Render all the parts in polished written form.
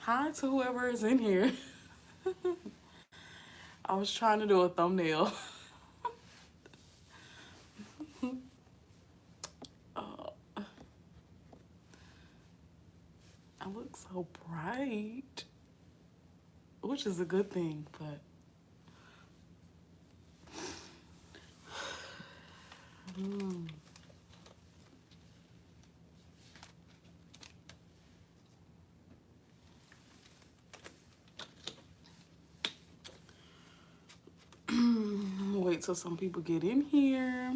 Hi to whoever is in here. I was trying to do a thumbnail. uh, I look so bright, which is a good thing, but wait till some people get in here.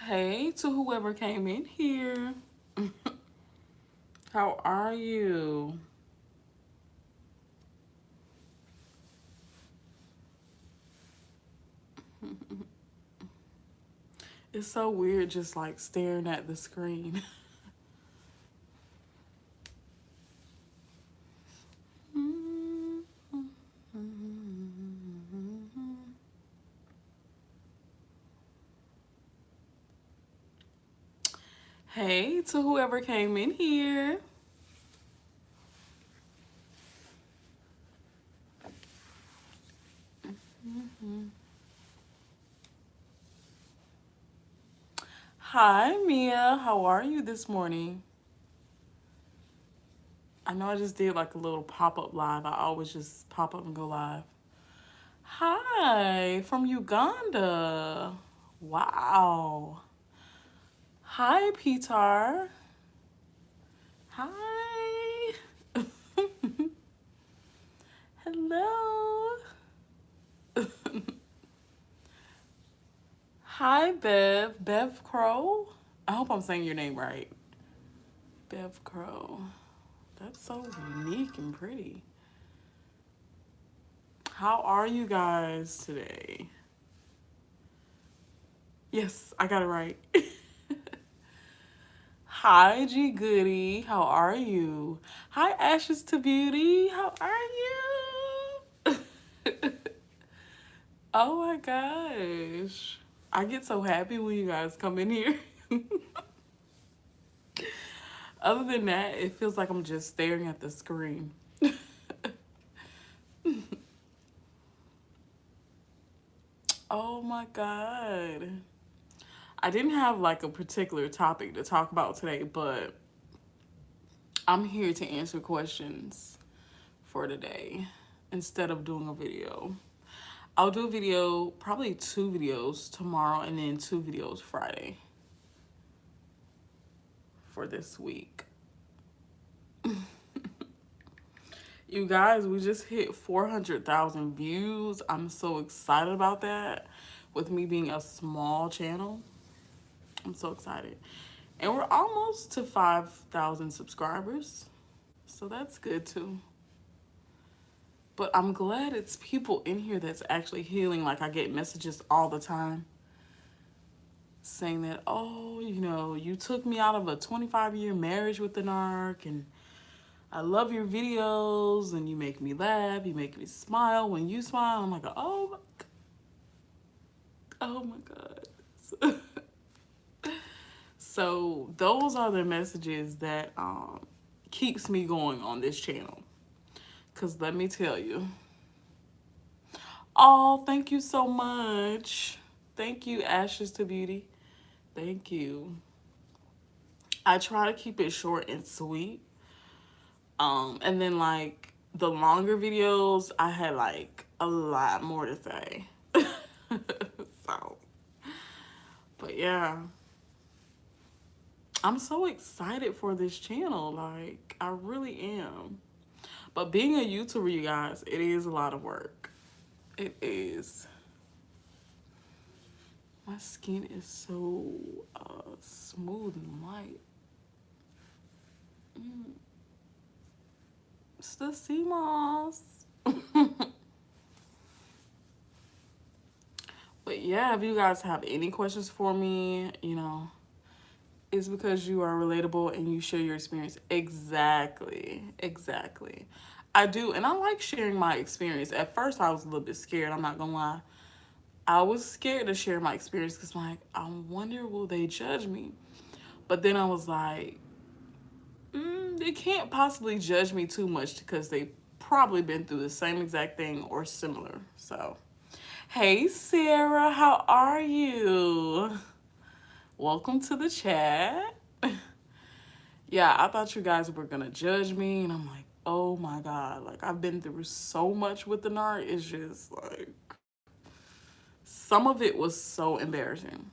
Hey to whoever came in here. How are you? It's so weird just like staring at the screen. Hey to whoever came in here. Hi Mia, how are you this morning? I know I just did like a little pop-up live. I always just pop up and go live. Hi, from Uganda. Wow. Hi, Peter. Hi. Hello. Hi, Bev. Bev Crow. I hope I'm saying your name right. Bev Crow. That's so unique and pretty. How are you guys today? Yes, I got it right. Hi, G Goody. How are you? Hi, Ashes to Beauty. How are you? Oh my gosh. I get so happy when you guys come in here. Other than that, it feels like I'm just staring at the screen. Oh my God. I didn't have like a particular topic to talk about today, but I'm here to answer questions for today instead of doing a video. I'll do a video, probably 2 videos tomorrow and then 2 videos Friday for this week. You guys, we just hit 400,000 views. I'm so excited about that. With me being a small channel, I'm so excited. And we're almost to 5,000 subscribers. So that's good too. But I'm glad it's people in here that's actually healing. Like I get messages all the time saying that, oh, you took me out of a 25-year marriage with the narc, and I love your videos, and you make me laugh, you make me smile. When you smile, I'm like, oh my God. So those are the messages that keeps me going on this channel. Cause let me tell you. Oh, thank you so much. Thank you, Ashes to Beauty. Thank you. I try to keep it short and sweet. And then like the longer videos, I had like a lot more to say. So, but yeah. I'm so excited for this channel. Like, I really am. But being a YouTuber, you guys, it is a lot of work. It is. My skin is so smooth and light. It's the sea moss. But yeah, if you guys have any questions for me, you know, it's because you are relatable and you share your experience. Exactly. Exactly. I do. And I like sharing my experience. At first, I was a little bit scared. I'm not going to lie. I was scared to share my experience because, like, I wonder, will they judge me? But then I was like, they can't possibly judge me too much because they probably been through the same exact thing or similar. So, hey, Sarah, how are you? Welcome to the chat. Yeah, I thought you guys were gonna judge me, and I'm like, oh my God, like I've been through so much with the Narc. It's just like, some of it was so embarrassing.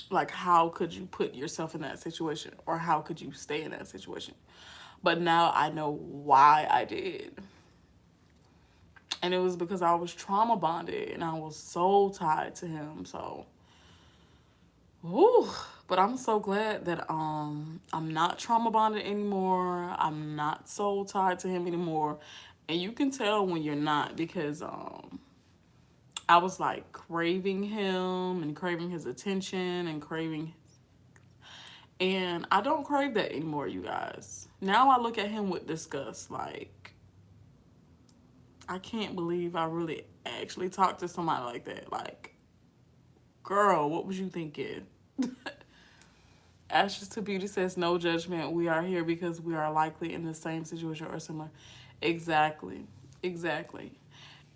Like, how could you put yourself in that situation, or how could you stay in that situation? But now I know why I did. And it was because I was trauma bonded and I was so tied to him. So, whew. But I'm so glad that I'm not trauma bonded anymore. I'm not so tied to him anymore. And you can tell when you're not, because I was like craving him and craving his attention and craving, and I don't crave that anymore, you guys. Now I look at him with disgust. Like, I can't believe I really actually talked to somebody like that. Like, girl, what was you thinking? Ashes to Beauty says, no judgment. We are here because we are likely in the same situation or similar. Exactly. Exactly.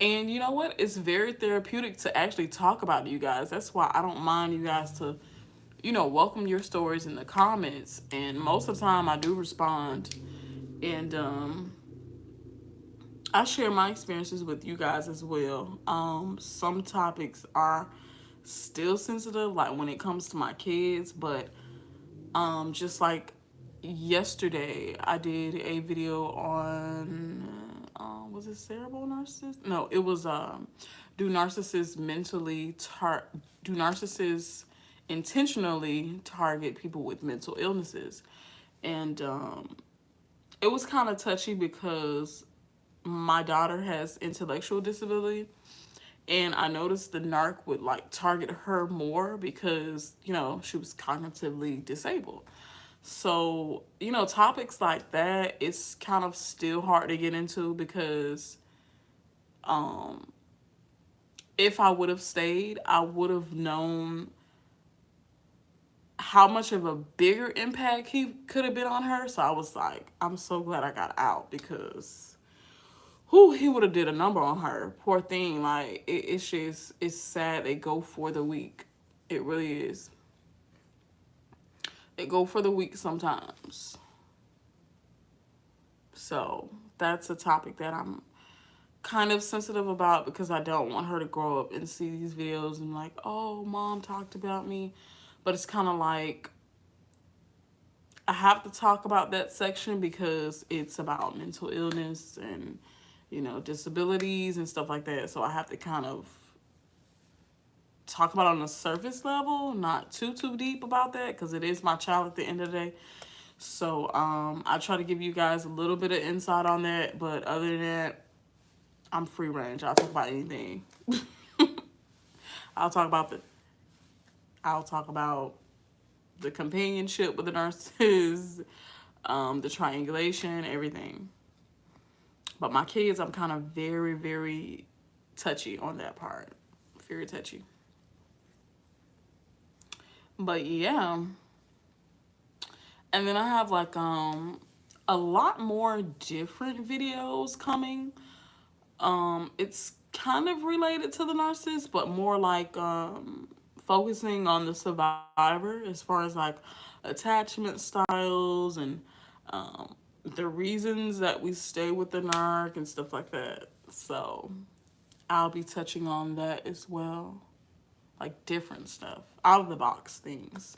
And you know what? It's very therapeutic to actually talk about it, you guys. That's why I don't mind you guys to, you know, welcome your stories in the comments. And most of the time I do respond. And I share my experiences with you guys as well. Some topics are still sensitive, like when it comes to my kids, but just like yesterday, I did a video on, was it cerebral narcissist? No, it was, do narcissists do narcissists intentionally target people with mental illnesses? And it was kind of touchy because my daughter has intellectual disability, and I noticed the Narc would like target her more because, you know, she was cognitively disabled. So, you know, topics like that, it's kind of still hard to get into because if I would have stayed, I would have known how much of a bigger impact he could have been on her. So I was like, I'm so glad I got out because who he would have did a number on her. Poor thing. Like, it's just, it's sad. They go for the weak. It really is. They go for the weak sometimes. So that's a topic that I'm kind of sensitive about because I don't want her to grow up and see these videos and like, oh, mom talked about me. But it's kind of like, I have to talk about that section because it's about mental illness and, you know, disabilities and stuff like that. So I have to kind of talk about it on a surface level, not too deep about that because it is my child at the end of the day. So I try to give you guys a little bit of insight on that, but other than that, I'm free range. I'll talk about anything. I'll talk about the I'll talk about the companionship with the nurses, the triangulation, everything. But my kids, I'm kind of very, very touchy on that part. Very touchy. But yeah. And then I have like a lot more different videos coming. It's kind of related to the narcissist, but more like focusing on the survivor as far as like attachment styles and um, the reasons that we stay with the narc and stuff like that. So I'll be touching on that as well, like different stuff, out of the box things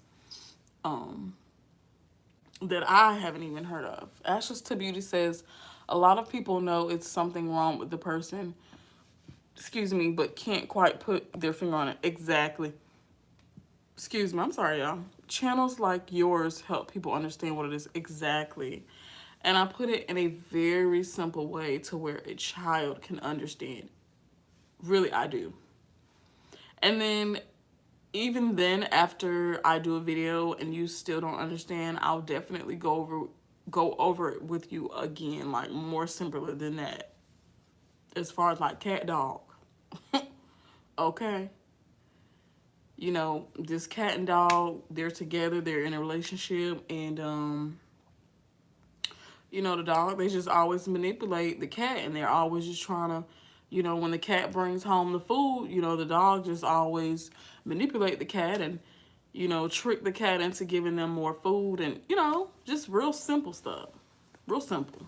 um, that I haven't even heard of. Ashes to Beauty says a lot of people know it's something wrong with the person, excuse me, but can't quite put their finger on it. Exactly. Excuse me, I'm sorry, y'all. Channels like yours help people understand what it is exactly. And I put it in a very simple way to where a child can understand. Really, I do. And then, even then, after I do a video and you still don't understand, I'll definitely go over it with you again, like more simpler than that. As far as like cat dog. Okay. You know, this cat and dog, they're together, they're in a relationship, and you know, the dog, they just always manipulate the cat, and they're always just trying to, you know, when the cat brings home the food, you know, the dog just always manipulate the cat and, you know, trick the cat into giving them more food, and, you know, just real simple stuff. Real simple.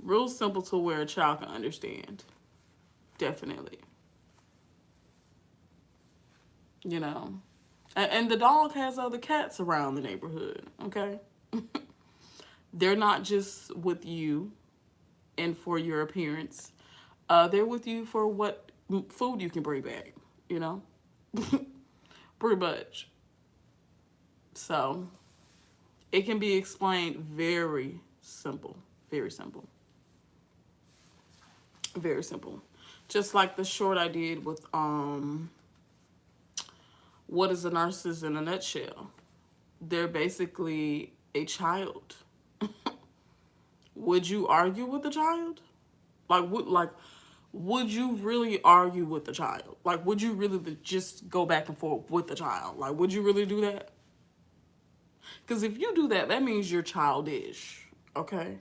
Real simple to where a child can understand. Definitely. You know. And the dog has other cats around the neighborhood, okay? They're not just with you and for your appearance. They're with you for what food you can bring back, you know? Pretty much. So, it can be explained very simple. Very simple. Very simple. Just like the short I did with what is a narcissist in a nutshell? They're basically a child. Would you argue with a child? Would you really argue with the child? Like, would you really just go back and forth with the child? Like, would you really do that? Because if you do that, that means you're childish, okay?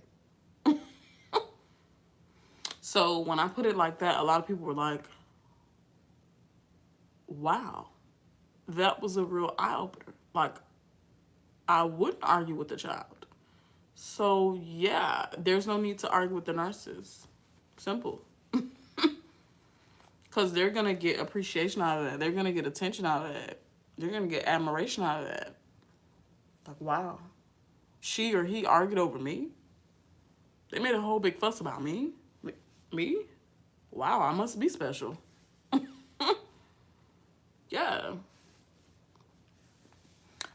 So when I put it like that, a lot of people were like, wow, that was a real eye-opener. Like, I wouldn't argue with the child. So yeah, there's no need to argue with the narcissist. Simple. Because they're going to get appreciation out of that. They're going to get attention out of that. They're going to get admiration out of that. Like, wow. She or he argued over me? They made a whole big fuss about me? Like, me? Wow, I must be special. Yeah.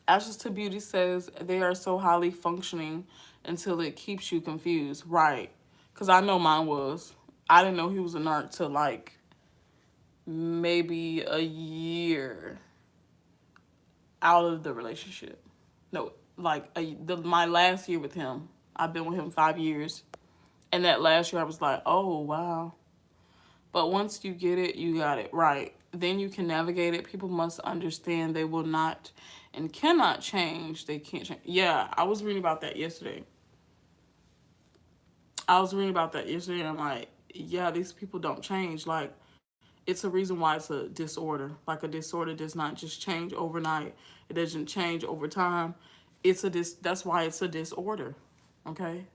Ashes to Beauty says they are so highly functioning until it keeps you confused. Right. Because I know mine was. I didn't know he was a narc till like maybe a year out of the relationship. No, like my last year with him. I've been with him 5 years. And that last year I was like, oh, wow. But once you get it, you got it. Right. Then you can navigate it. People must understand they will not and cannot change. They can't change. Yeah, I was reading about that yesterday. And I'm like, yeah, these people don't change. Like, it's a reason why it's a disorder. Like, a disorder does not just change overnight. It doesn't change over time. That's why it's a disorder. Okay?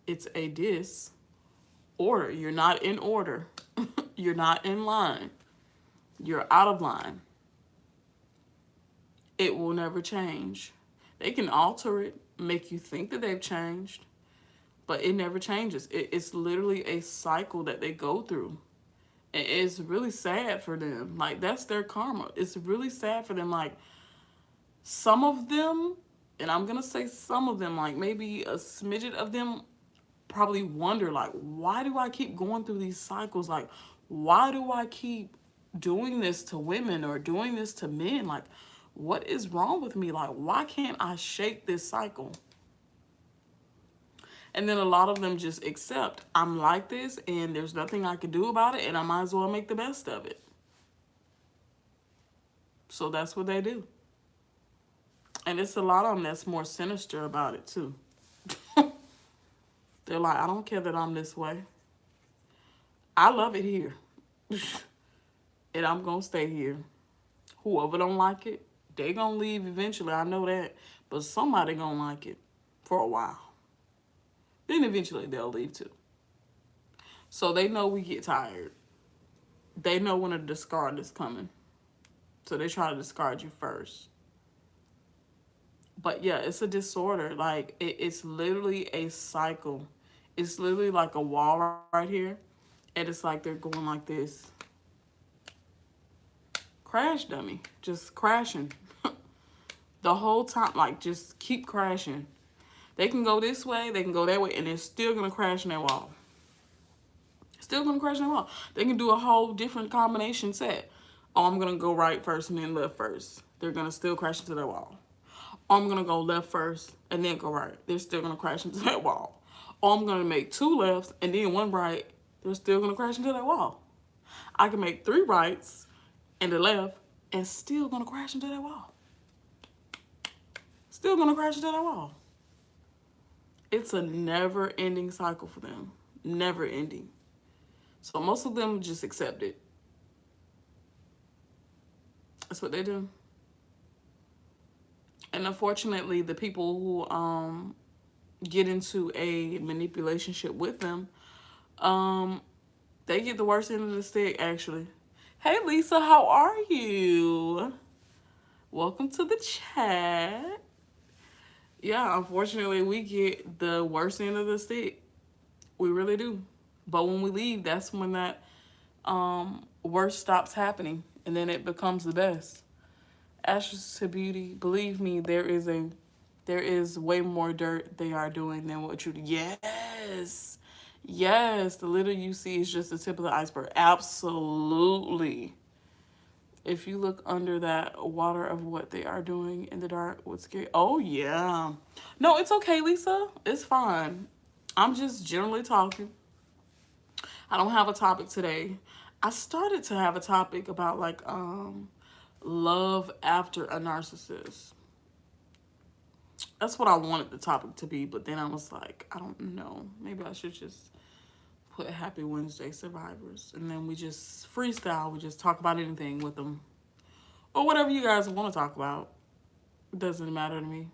It's a disorder. You're not in order. You're not in line. You're out of line. It will never change. They can alter it, make you think that they've changed, but it never changes. It's literally a cycle that they go through. And it's really sad for them. Like, that's their karma. It's really sad for them. Like, some of them, and I'm going to say some of them, like maybe a smidget of them probably wonder, like, why do I keep going through these cycles? Like, why do I keep doing this to women or doing this to men? Like, what is wrong with me? Like, why can't I shake this cycle? And then a lot of them just accept, I'm like this and there's nothing I can do about it and I might as well make the best of it. So that's what they do. And it's a lot of them that's more sinister about it too. They're like, I don't care that I'm this way. I love it here. And I'm going to stay here. Whoever don't like it, they going to leave eventually. I know that. But somebody going to like it for a while. Then eventually they'll leave too. So they know we get tired. They know when a discard is coming. So they try to discard you first. But yeah, it's a disorder. Like, it's literally a cycle. It's literally like a wall right here. And it's like they're going like this. Crash dummy. Just crashing. The whole time. Like, just keep crashing. They can go this way. They can go that way. And they're still going to crash in that wall. Still going to crash in that wall. They can do a whole different combination set. Oh, I'm going to go right first and then left first. They're going to still crash into that wall. Or I'm going to go left first and then go right. They're still going to crash into that wall. Or I'm going to make 2 lefts and then 1 right. They're still going to crash into that wall. I can make 3 rights and a left and still going to crash into that wall. Still going to crash into that wall. It's a never-ending cycle for them. Never-ending. So most of them just accept it. That's what they do. And unfortunately, the people who get into a manipulation with them, they get the worst end of the stick, actually. Hey, Lisa, how are you? Welcome to the chat. Yeah, unfortunately, we get the worst end of the stick. We really do. But when we leave, that's when that worst stops happening. And then it becomes the best. Ashes to beauty. Believe me, there is way more dirt they are doing than what you do. Yes. Yes. The little you see is just the tip of the iceberg. Absolutely. If you look under that water of what they are doing in the dark, what's scary? Oh, yeah. No, it's okay, Lisa. It's fine. I'm just generally talking. I don't have a topic today. I started to have a topic about like love after a narcissist. That's what I wanted the topic to be, but then I was like, I don't know. Maybe I should just put Happy Wednesday Survivors. And then we just freestyle. We just talk about anything with them. Or whatever you guys want to talk about. It doesn't matter to me.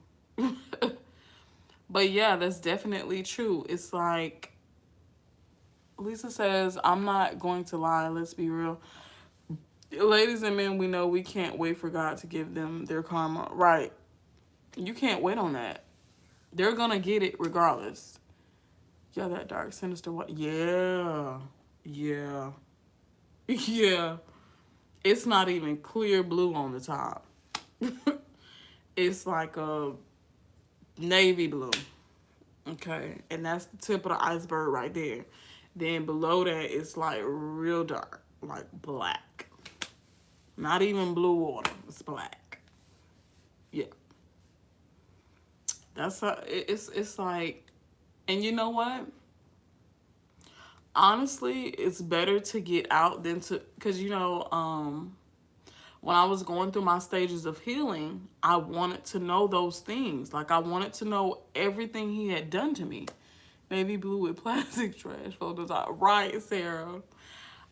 But yeah, that's definitely true. It's like, Lisa says, I'm not going to lie. Let's be real. Ladies and men, we know we can't wait for God to give them their karma. Right. You can't wait on that. They're going to get it regardless. Yeah, that dark, sinister what? Yeah. Yeah. Yeah. It's not even clear blue on the top. It's like a navy blue. Okay. And that's the tip of the iceberg right there. Then below that, it's like real dark. Like black. Not even blue water. It's black. Yeah. That's it's like, and you know what? Honestly, it's better to get out than to, because when I was going through my stages of healing, I wanted to know those things. Like, I wanted to know everything he had done to me. Maybe blue with plastic trash photos out. Right, Sarah.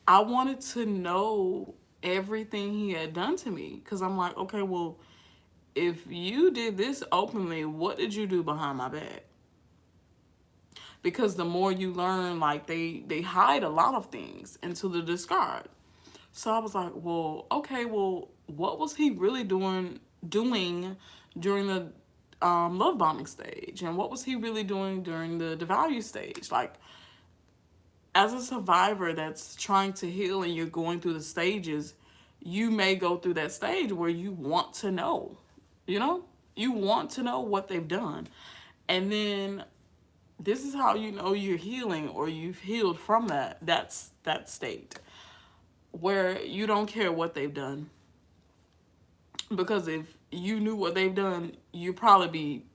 I wanted to know everything he had done to me. Because I'm like, okay, well, if you did this openly, what did you do behind my back? Because the more you learn, like, they hide a lot of things into the discard. So I was like, well, okay, well, what was he really doing during the love bombing stage? And what was he really doing during the devalue stage? Like, as a survivor that's trying to heal and you're going through the stages, you may go through that stage where you want to know, You want to know what they've done. And then this is how you know you're healing or you've healed from that state where you don't care what they've done. Because if you knew what they've done, you'd probably be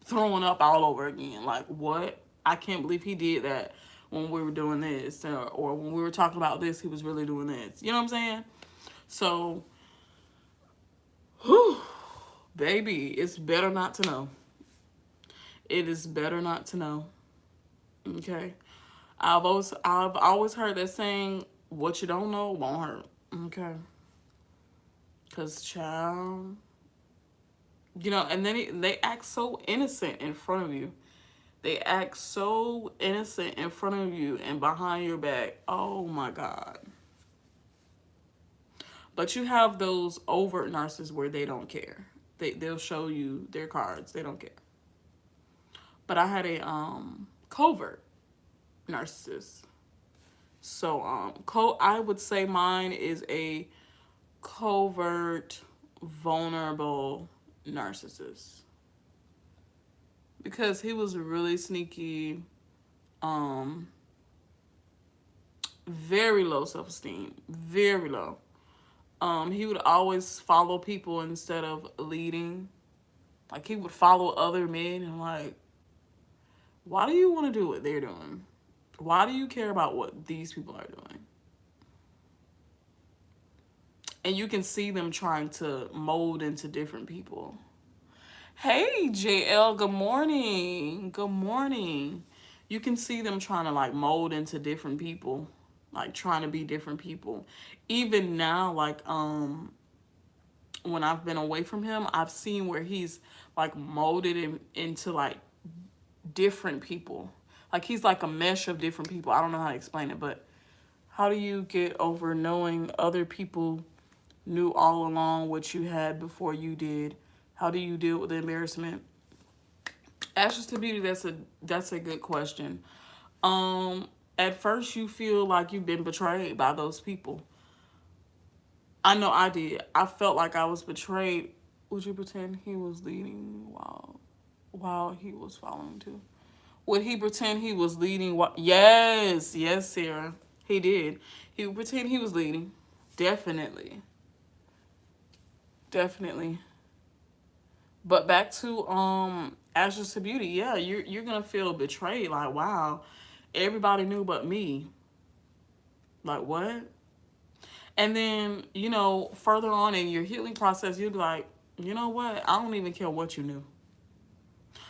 throwing up all over again. Like, what? I can't believe he did that when we were doing this. Or when we were talking about this, he was really doing this. You know what I'm saying? So, Baby, it's better not to know. It is better not to know. Okay. I've always heard that saying, what you don't know won't hurt. Okay. Cause child, and then they act so innocent in front of you. They act so innocent in front of you and behind your back. Oh my God. But you have those overt narcissists where they don't care. They'll show you their cards. They don't care. But I had a covert narcissist. So I would say mine is a covert, vulnerable narcissist. Because he was really sneaky, um, very low self-esteem, very low. He would always follow people instead of leading. Like, he would follow other men and, like, why do you want to do what they're doing? Why do you care about what these people are doing? And you can see them trying to mold into different people. Hey, JL, good morning. Good morning. You can see them trying to, like, mold into different people. Like, trying to be different people. Even now, like, when I've been away from him, I've seen where he's, like, molded into, like, different people. Like, he's like a mesh of different people. I don't know how to explain it, but how do you get over knowing other people knew all along what you had before you did? How do you deal with the embarrassment? Ashes to Beauty, that's a good question. At first you feel like you've been betrayed by those people. I know I did. I felt like I was betrayed. Would you pretend he was leading while he was following too? Would he pretend he was leading? Yes, yes, Sarah. He did. He would pretend he was leading. Definitely. Definitely. But back to Ashes to Beauty. Yeah, you're gonna feel betrayed. Like, wow, everybody knew but me. Like, what? And then, further on in your healing process, you'll be like, you know what? I don't even care what you knew.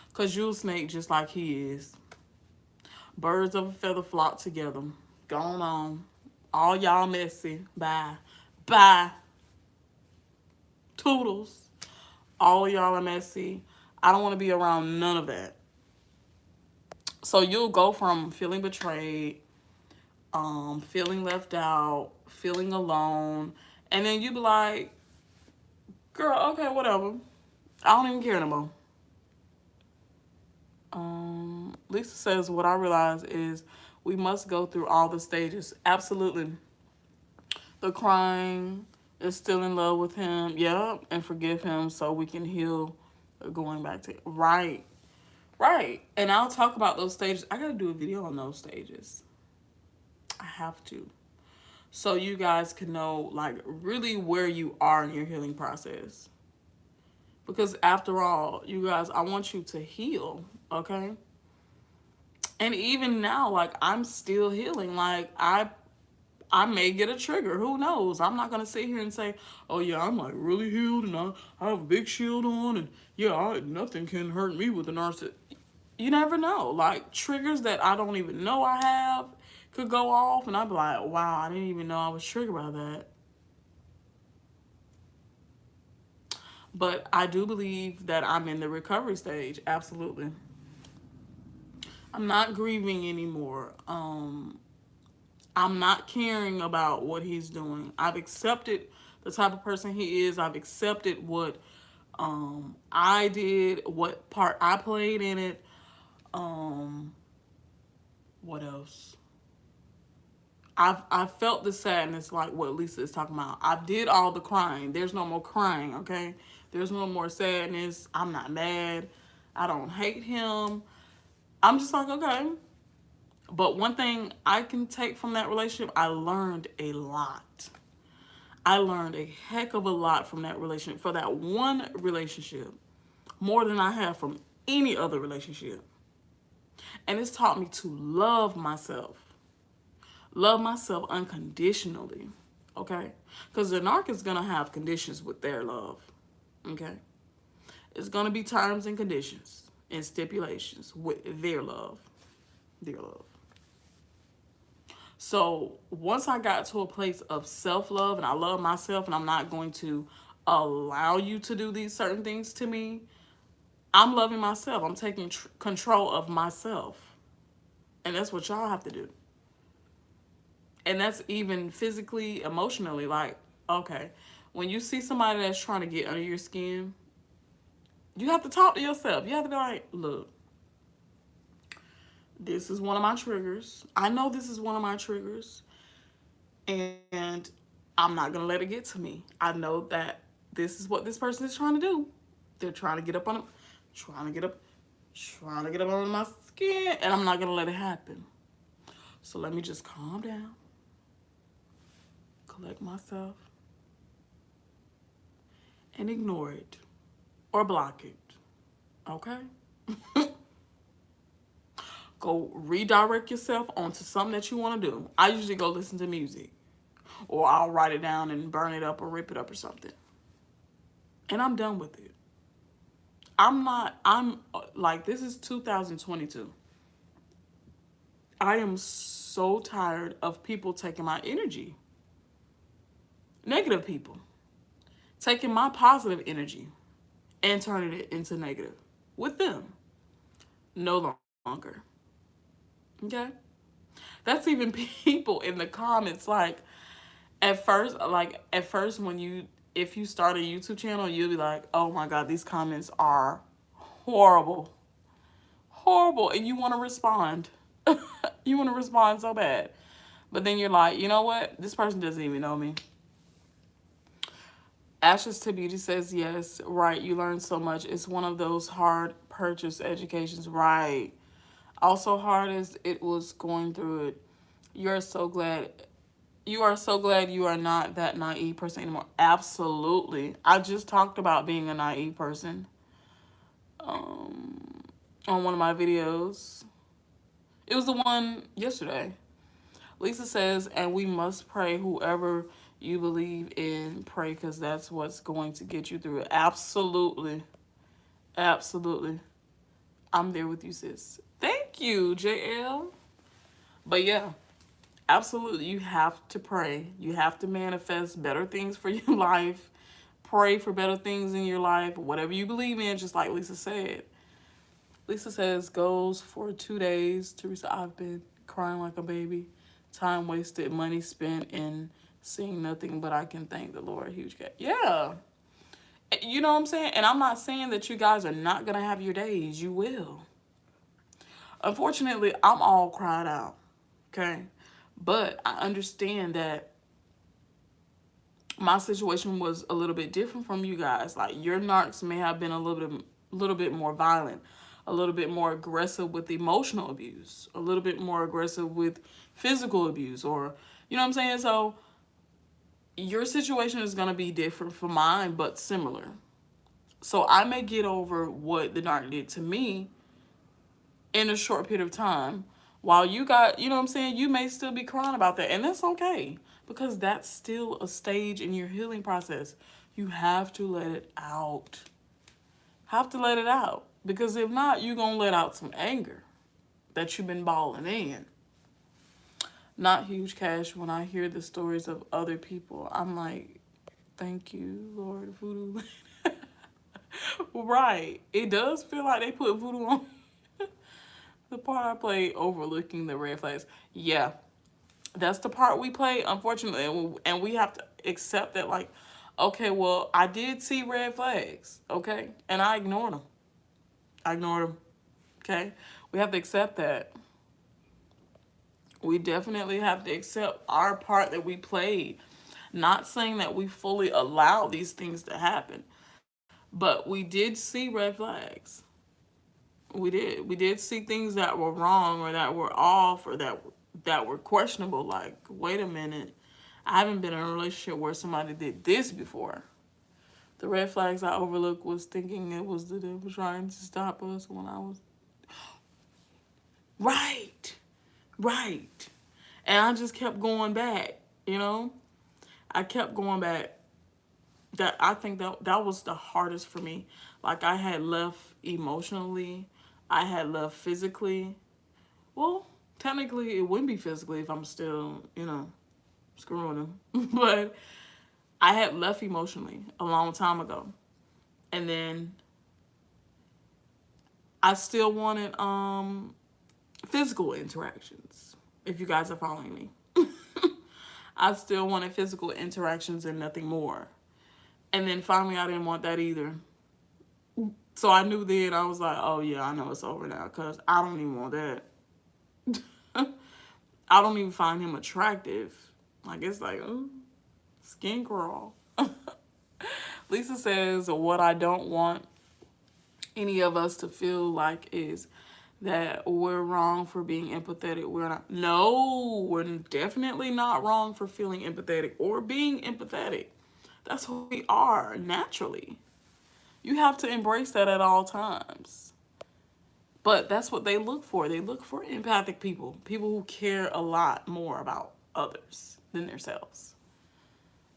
Because you'll snake just like he is. Birds of a feather flock together. Going on. All y'all messy. Bye. Bye. Toodles. All y'all are messy. I don't want to be around none of that. So you'll go from feeling betrayed, feeling left out, feeling alone, and then you be like, girl, okay, whatever. I don't even care no more. Lisa says, what I realize is we must go through all the stages. Absolutely. The crying, is still in love with him, yep, and forgive him so we can heal going back to, right. Right. And I'll talk about those stages. I got to do a video on those stages. I have to. So you guys can know, like, really where you are in your healing process. Because after all, you guys, I want you to heal, okay? And even now, like, I'm still healing. Like, I may get a trigger. Who knows? I'm not going to sit here and say, oh, yeah, I'm, like, really healed and I have a big shield on and, yeah, nothing can hurt me with a narcissist. You never know. Like, triggers that I don't even know I have could go off, and I'd be like, wow, I didn't even know I was triggered by that. But I do believe that I'm in the recovery stage. Absolutely. I'm not grieving anymore. I'm not caring about what he's doing. I've accepted the type of person he is. I've accepted what I did, what part I played in it. What else? I felt the sadness, like what Lisa is talking about. I did all the crying. There's no more crying, okay? There's no more sadness. I'm not mad. I don't hate him. I'm just like, okay. But one thing I can take from that relationship, I learned a lot. I learned a heck of a lot from that relationship, for that one relationship, more than I have from any other relationship. And it's taught me to love myself. Love myself unconditionally, okay? Because the narc is going to have conditions with their love, okay? It's going to be terms and conditions and stipulations with their love. Their love. So once I got to a place of self-love and I love myself and I'm not going to allow you to do these certain things to me, I'm loving myself. I'm taking control of myself. And that's what y'all have to do. And that's even physically, emotionally. Like, okay, when you see somebody that's trying to get under your skin, you have to talk to yourself. You have to be like, look, this is one of my triggers. I know this is one of my triggers. And I'm not going to let it get to me. I know that this is what this person is trying to do. They're trying to get up on them, trying to get up under my skin, and I'm not going to let it happen. So let me just calm down, collect myself, and ignore it or block it. Okay? Go redirect yourself onto something that you want to do. I usually go listen to music, or I'll write it down and burn it up or rip it up or something. And I'm done with it. I'm like, this is 2022. I am so tired of people taking my energy. Negative people. Taking my positive energy and turning it into negative with them. No longer. Okay? That's even people in the comments. Like, at first when if you start a YouTube channel, you'll be like, oh my God, these comments are horrible. Horrible. And you want to respond. You want to respond so bad. But then you're like, you know what? This person doesn't even know me. Ashes to Beauty says, yes, right. You learn so much. It's one of those hard purchase educations. Right. Also hard as it was going through it. You are so glad you are not that naive person anymore. Absolutely. I just talked about being a naive person on one of my videos. It was the one yesterday. Lisa says, and we must pray whoever you believe in, pray, because that's what's going to get you through it. Absolutely. Absolutely. I'm there with you, sis. Thank you, JL. But yeah, absolutely. You have to pray. You have to manifest better things for your life. Pray for better things in your life. Whatever you believe in, just like Lisa said. Lisa says, goes for 2 days. Teresa, I've been crying like a baby. Time wasted, money spent, and seeing nothing but I can thank the Lord. Huge cat. Yeah. You know what I'm saying? And I'm not saying that you guys are not going to have your days. You will. Unfortunately, I'm all cried out. Okay? But I understand that my situation was a little bit different from you guys. Like, your narcs may have been a little bit more violent, a little bit more aggressive with emotional abuse, a little bit more aggressive with physical abuse, or, you know what I'm saying? So your situation is going to be different from mine, but similar. So I may get over what the narc did to me in a short period of time, while you got, you know what I'm saying, you may still be crying about that. And that's okay, because that's still a stage in your healing process. You have to let it out. Have to let it out. Because if not, you're going to let out some anger that you've been balling in. Not huge cash. When I hear the stories of other people, I'm like, thank you, Lord Voodoo. Right. It does feel like they put voodoo on. The part I play, overlooking the red flags. Yeah. That's the part we play, unfortunately. And we have to accept that, like, okay, well, I did see red flags, okay? And I ignored them. Okay? We have to accept that. We definitely have to accept our part that we played. Not saying that we fully allow these things to happen. But we did see red flags. We did. We did see things that were wrong, or that were off, or that were questionable. Like, wait a minute. I haven't been in a relationship where somebody did this before. The red flags I overlooked was thinking it was the devil trying to stop us when I was... Right. Right. And I just kept going back, you know? I kept going back. That I think that was the hardest for me. Like I had left emotionally, I had left physically. Well, technically it wouldn't be physically if I'm still, screwing him. But I had left emotionally a long time ago. And then I still wanted physical interactions. If you guys are following me. I still wanted physical interactions and nothing more. And then finally I didn't want that either. So I knew then, I was like, oh yeah, I know it's over now because I don't even want that. I don't even find him attractive. Like, it's like, skin crawl. Lisa says, what I don't want any of us to feel like is that we're wrong for being empathetic. We're not. No, we're definitely not wrong for feeling empathetic or being empathetic. That's who we are naturally. You have to embrace that at all times. But that's what they look for. They look for empathic people. People who care a lot more about others than themselves.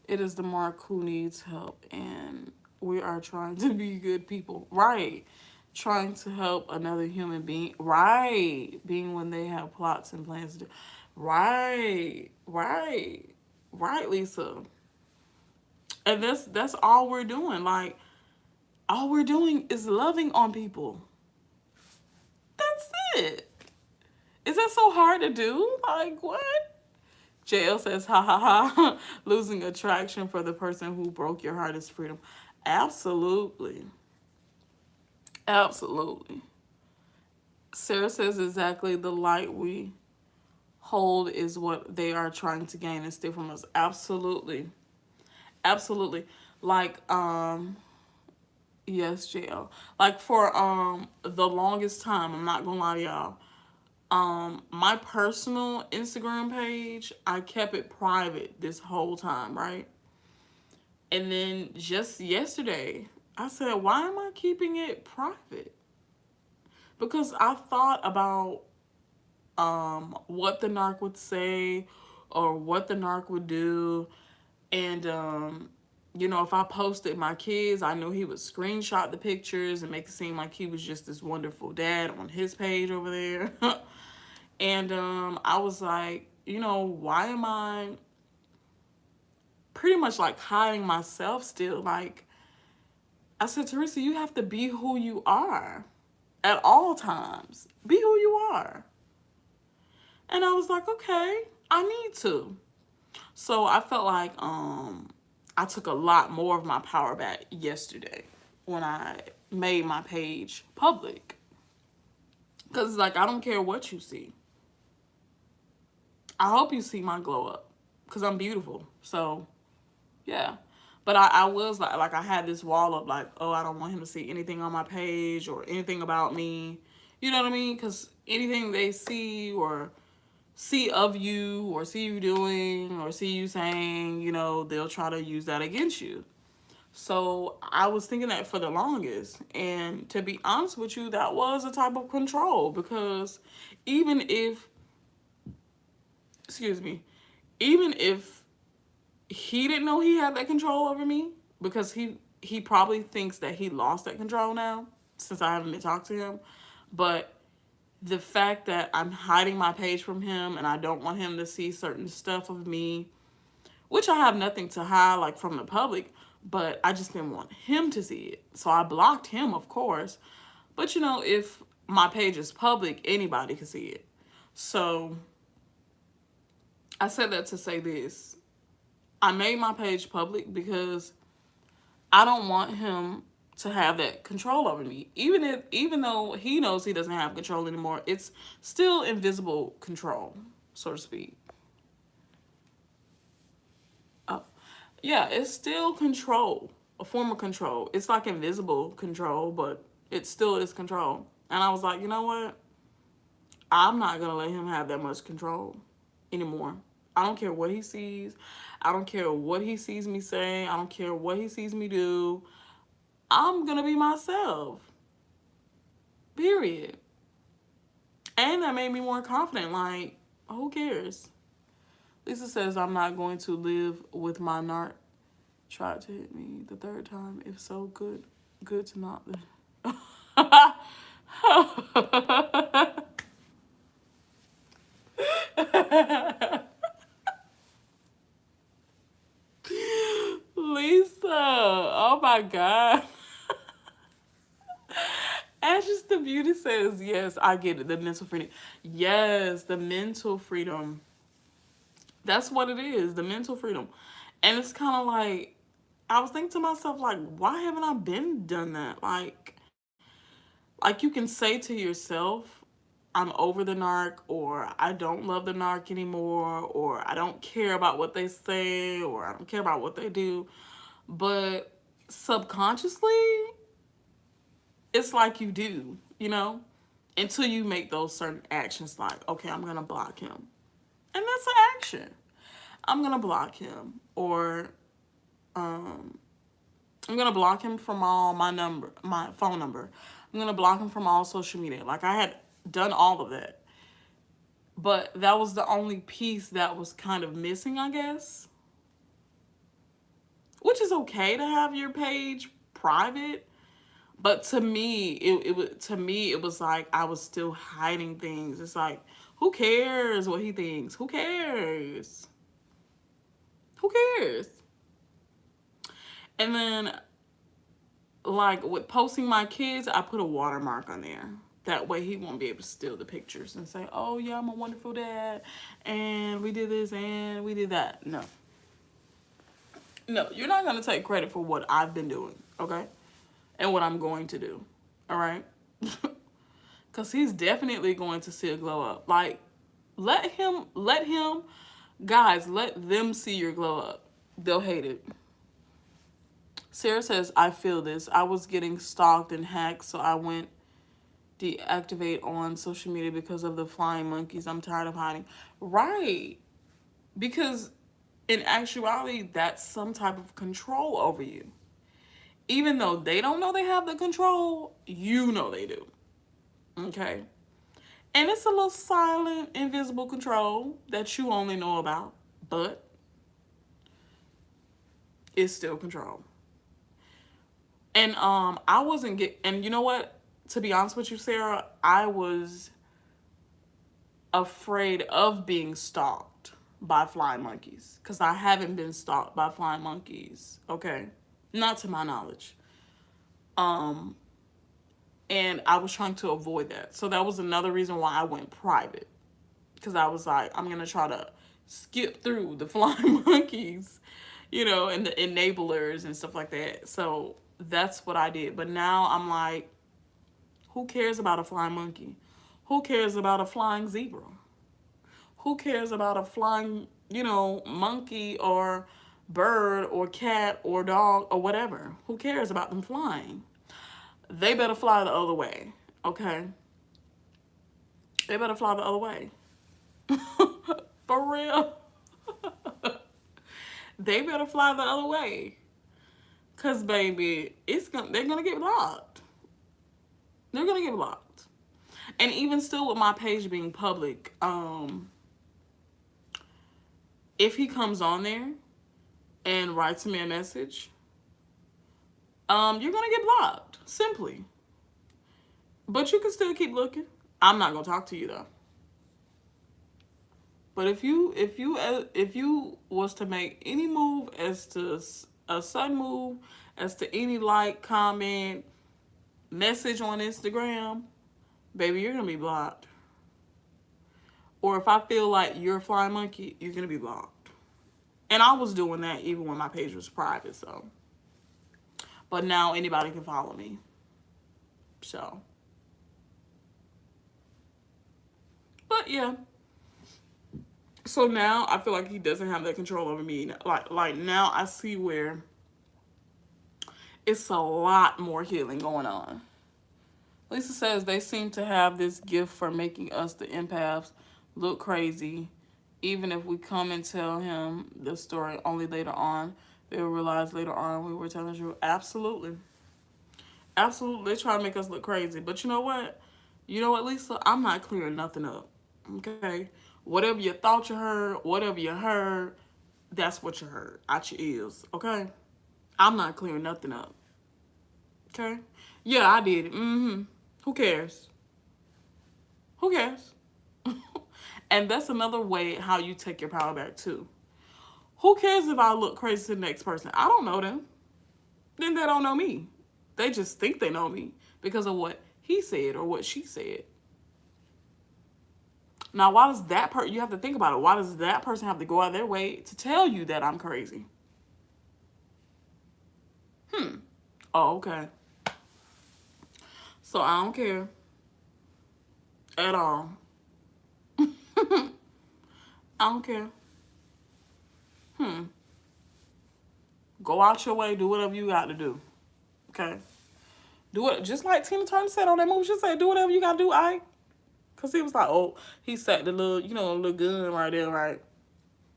It is the Mark who needs help, and we are trying to be good people. Right. Trying to help another human being. Right. Being when they have plots and plans to do. Right. Right. Right, Lisa. And that's all we're doing. Like, all we're doing is loving on people. That's it. Is that so hard to do? Like, what? JL says, ha ha ha, losing attraction for the person who broke your heart is freedom. Absolutely. Absolutely. Sarah says, exactly, the light we hold is what they are trying to gain and steal from us. Absolutely. Absolutely. Like, yes, JL. Like, for the longest time, I'm not gonna lie to y'all, my personal Instagram page, I kept it private this whole time, right? And then just yesterday, I said, why am I keeping it private? Because I thought about what the narc would say or what the narc would do. And, if I posted my kids, I knew he would screenshot the pictures and make it seem like he was just this wonderful dad on his page over there. And I was like, why am I pretty much like hiding myself still? Like, I said, Teresa, you have to be who you are at all times. Be who you are. And I was like, okay, I need to. So I felt like I took a lot more of my power back yesterday when I made my page public. Because, like, I don't care what you see. I hope you see my glow up because I'm beautiful. So, yeah. But I was like I had this wall up like, oh, I don't want him to see anything on my page or anything about me. You know what I mean? Because anything they see or see of you or see you doing or see you saying, they'll try to use that against you. So I was thinking that for the longest. And to be honest with you, that was a type of control because even if, excuse me, even if he didn't know he had that control over me, because he probably thinks that he lost that control now since I haven't been talking to him. But the fact that I'm hiding my page from him and I don't want him to see certain stuff of me, which I have nothing to hide like from the public, but I just didn't want him to see it. So I blocked him, of course. But if my page is public, anybody can see it. So I said that to say this. I made my page public because I don't want him to have that control over me. Even though he knows he doesn't have control anymore, it's still invisible control, so to speak. Yeah, it's still control, a form of control. It's like invisible control, but it still is control. And I was like, you know what? I'm not going to let him have that much control anymore. I don't care what he sees. I don't care what he sees me say. I don't care what he sees me do. I'm going to be myself. Period. And that made me more confident. Like, who cares? Lisa says, I'm not going to live with my narc Tried to hit me the third time. If so, good to not. Lisa, oh my God. Ashes the Beauty says, yes, I get it. The mental freedom. Yes, the mental freedom. That's what it is, the mental freedom. And it's kind of like, I was thinking to myself, like, why haven't I been done that? Like you can say to yourself, I'm over the narc, or I don't love the narc anymore, or I don't care about what they say, or I don't care about what they do. But subconsciously, it's like you do, until you make those certain actions like, okay, I'm going to block him. And that's an action. I'm going to block him, or um, I'm going to block him from all my phone number. I'm going to block him from all social media. Like, I had done all of that. But that was the only piece that was kind of missing, I guess. Which is okay to have your page private. But to me, it was like I was still hiding things. It's like, who cares what he thinks? Who cares? Who cares? And then, like, with posting my kids, I put a watermark on there. That way he won't be able to steal the pictures and say, oh, yeah, I'm a wonderful dad, and we did this and we did that. No. No, you're not going to take credit for what I've been doing, okay? And what I'm going to do, all right? Because he's definitely going to see a glow up. Like, let him, guys, let them see your glow up. They'll hate it. Sarah says, I feel this. I was getting stalked and hacked, so I went deactivate on social media because of the flying monkeys. I'm tired of hiding. Right. Because in actuality, that's some type of control over you. Even though they don't know they have the control, you know they do. Okay? And it's a little silent, invisible control that you only know about, but it's still control. And I wasn't and you know what? To be honest with you, Sarah, I was afraid of being stalked by flying monkeys because I haven't been stalked by flying monkeys. Okay? Not to my knowledge. And I was trying to avoid that. So that was another reason why I went private. Because I was like, I'm going to try to skip through the flying monkeys, and the enablers and stuff like that. So that's what I did. But now I'm like, who cares about a flying monkey? Who cares about a flying zebra? Who cares about a flying, monkey or bird or cat or dog or whatever? Who cares about them flying? They better fly the other way, okay? They better fly the other way. For real. They better fly the other way. Cause baby, they're gonna get blocked. They're gonna get blocked. And even still with my page being public, if he comes on there and writes me a message, you're gonna get blocked. Simply. But you can still keep looking. I'm not gonna talk to you though. But if you was to make any move as to a sudden move, as to any like, comment, message on Instagram, baby, you're gonna be blocked. Or if I feel like you're a flying monkey, you're gonna be blocked. And I was doing that even when my page was private, so. But now anybody can follow me. So. But yeah. So now I feel like he doesn't have that control over me. Like now I see where it's a lot more healing going on. Lisa says they seem to have this gift for making us, the empaths, look crazy. Even if we come and tell him the story only later on, they'll realize later on we were telling the truth. Absolutely. Absolutely. They try to make us look crazy. But you know what? You know what, Lisa? I'm not clearing nothing up. Okay? Whatever you thought you heard, whatever you heard, that's what you heard out your ears. Okay? I'm not clearing nothing up. Okay? Yeah, I did it. Who cares? Who cares? And that's another way how you take your power back too. Who cares if I look crazy to the next person? I don't know them. Then they don't know me. They just think they know me because of what he said or what she said. Now, why does that person, you have to think about it, why does that person have to go out of their way to tell you that I'm crazy? Oh, okay. So I don't care at all. I don't care. Go out your way, do whatever you got to do. Okay? Do it just like Tina Turner said on that movie. She said, do whatever you got to do, Ike. Because he was like, oh, he set the little, little gun right there, right?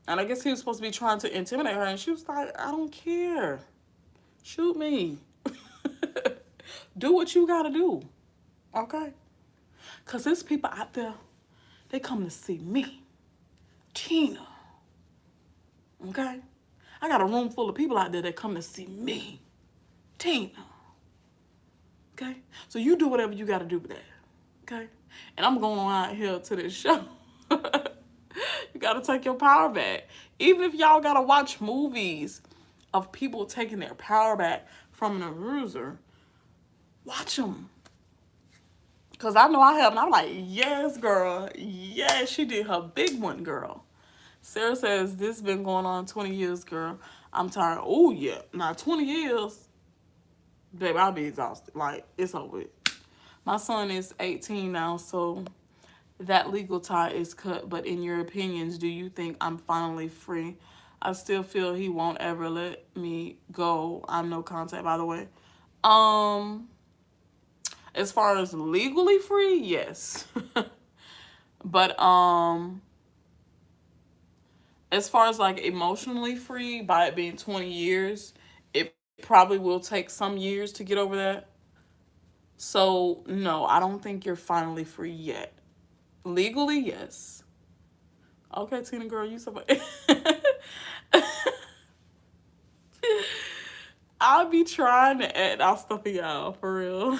And I guess he was supposed to be trying to intimidate her. And she was like, I don't care. Shoot me. Do what you got to do. Okay? Because there's people out there, they come to see me. Tina. Okay? I got a room full of people out there that come to see me. Tina. Okay? So you do whatever you got to do with that. Okay? And I'm going on out here to this show. You got to take your power back. Even if y'all got to watch movies of people taking their power back from an abuser, watch them. Because I know I have. And I'm like, yes, girl. Yes, she did her big one, girl. Sarah says, this been going on 20 years, girl. I'm tired. Oh, yeah. Now, 20 years, baby, I'll be exhausted. Like, it's over. My son is 18 now, so that legal tie is cut. But in your opinions, do you think I'm finally free? I still feel he won't ever let me go. I'm no contact, by the way. As far as legally free, yes. But as far as like emotionally free, by it being 20 years, it probably will take some years to get over that. So no, I don't think you're finally free yet. Legally, yes. Okay, Tina girl, you somebody. I'll be trying to add out stuff for y'all, for real.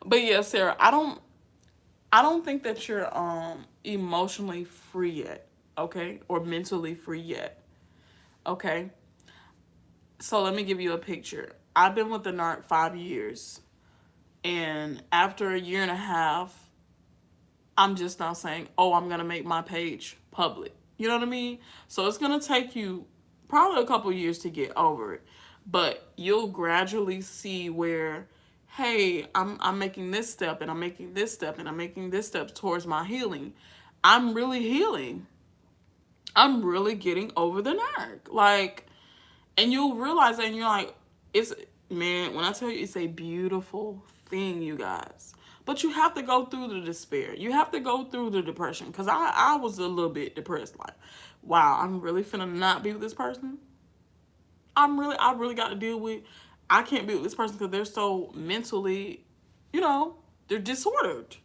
But yeah, Sarah, I don't think that you're emotionally free yet, okay? Or mentally free yet. Okay? So let me give you a picture. I've been with the Narc 5 years. And after a year and a half, I'm just now saying, oh, I'm going to make my page public. You know what I mean? So it's going to take you probably a couple years to get over it. But you'll gradually see where, hey, I'm making this step and I'm making this step and I'm making this step towards my healing. I'm really healing. I'm really getting over the Narc. Like, and you'll realize that and you're like, it's, man, when I tell you, it's a beautiful thing, you guys. But you have to go through the despair. You have to go through the depression. Because I was a little bit depressed. Like, wow, I'm really finna not be with this person. I really got to deal with, I can't be with this person because they're so mentally, they're disordered.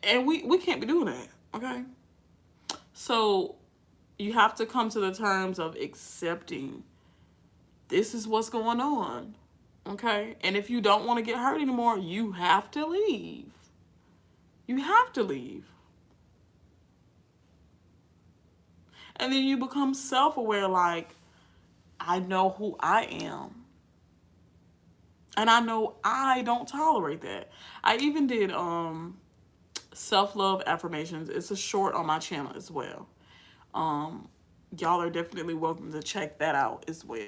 And we can't be doing that, okay? So you have to come to the terms of accepting this is what's going on, okay? And if you don't want to get hurt anymore, you have to leave. You have to leave. And then you become self-aware, like, I know who I am. And I know I don't tolerate that. I even did self-love affirmations. It's a short on my channel as well. Y'all are definitely welcome to check that out as well.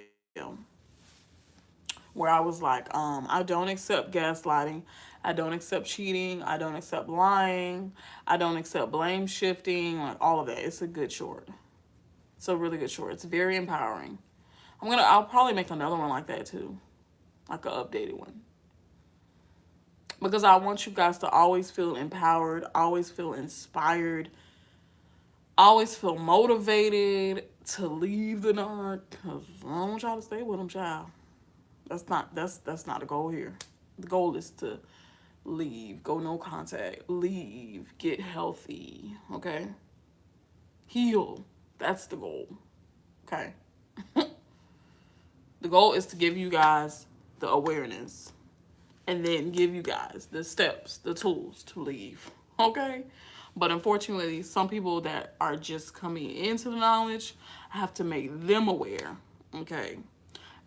Where I was like, I don't accept gaslighting. I don't accept cheating. I don't accept lying. I don't accept blame shifting. Like all of that. It's a good short. It's a really good short. It's very empowering. I'll probably make another one like that too. Like an updated one. Because I want you guys to always feel empowered, always feel inspired, always feel motivated to leave the Narc. Because I don't want y'all to stay with them, child. That's not the goal here. The goal is to leave, go no contact, leave, get healthy, okay? Heal. That's the goal, okay? The goal is to give you guys the awareness and then give you guys the steps, the tools to leave. Okay? But unfortunately, some people that are just coming into the knowledge, I have to make them aware. Okay?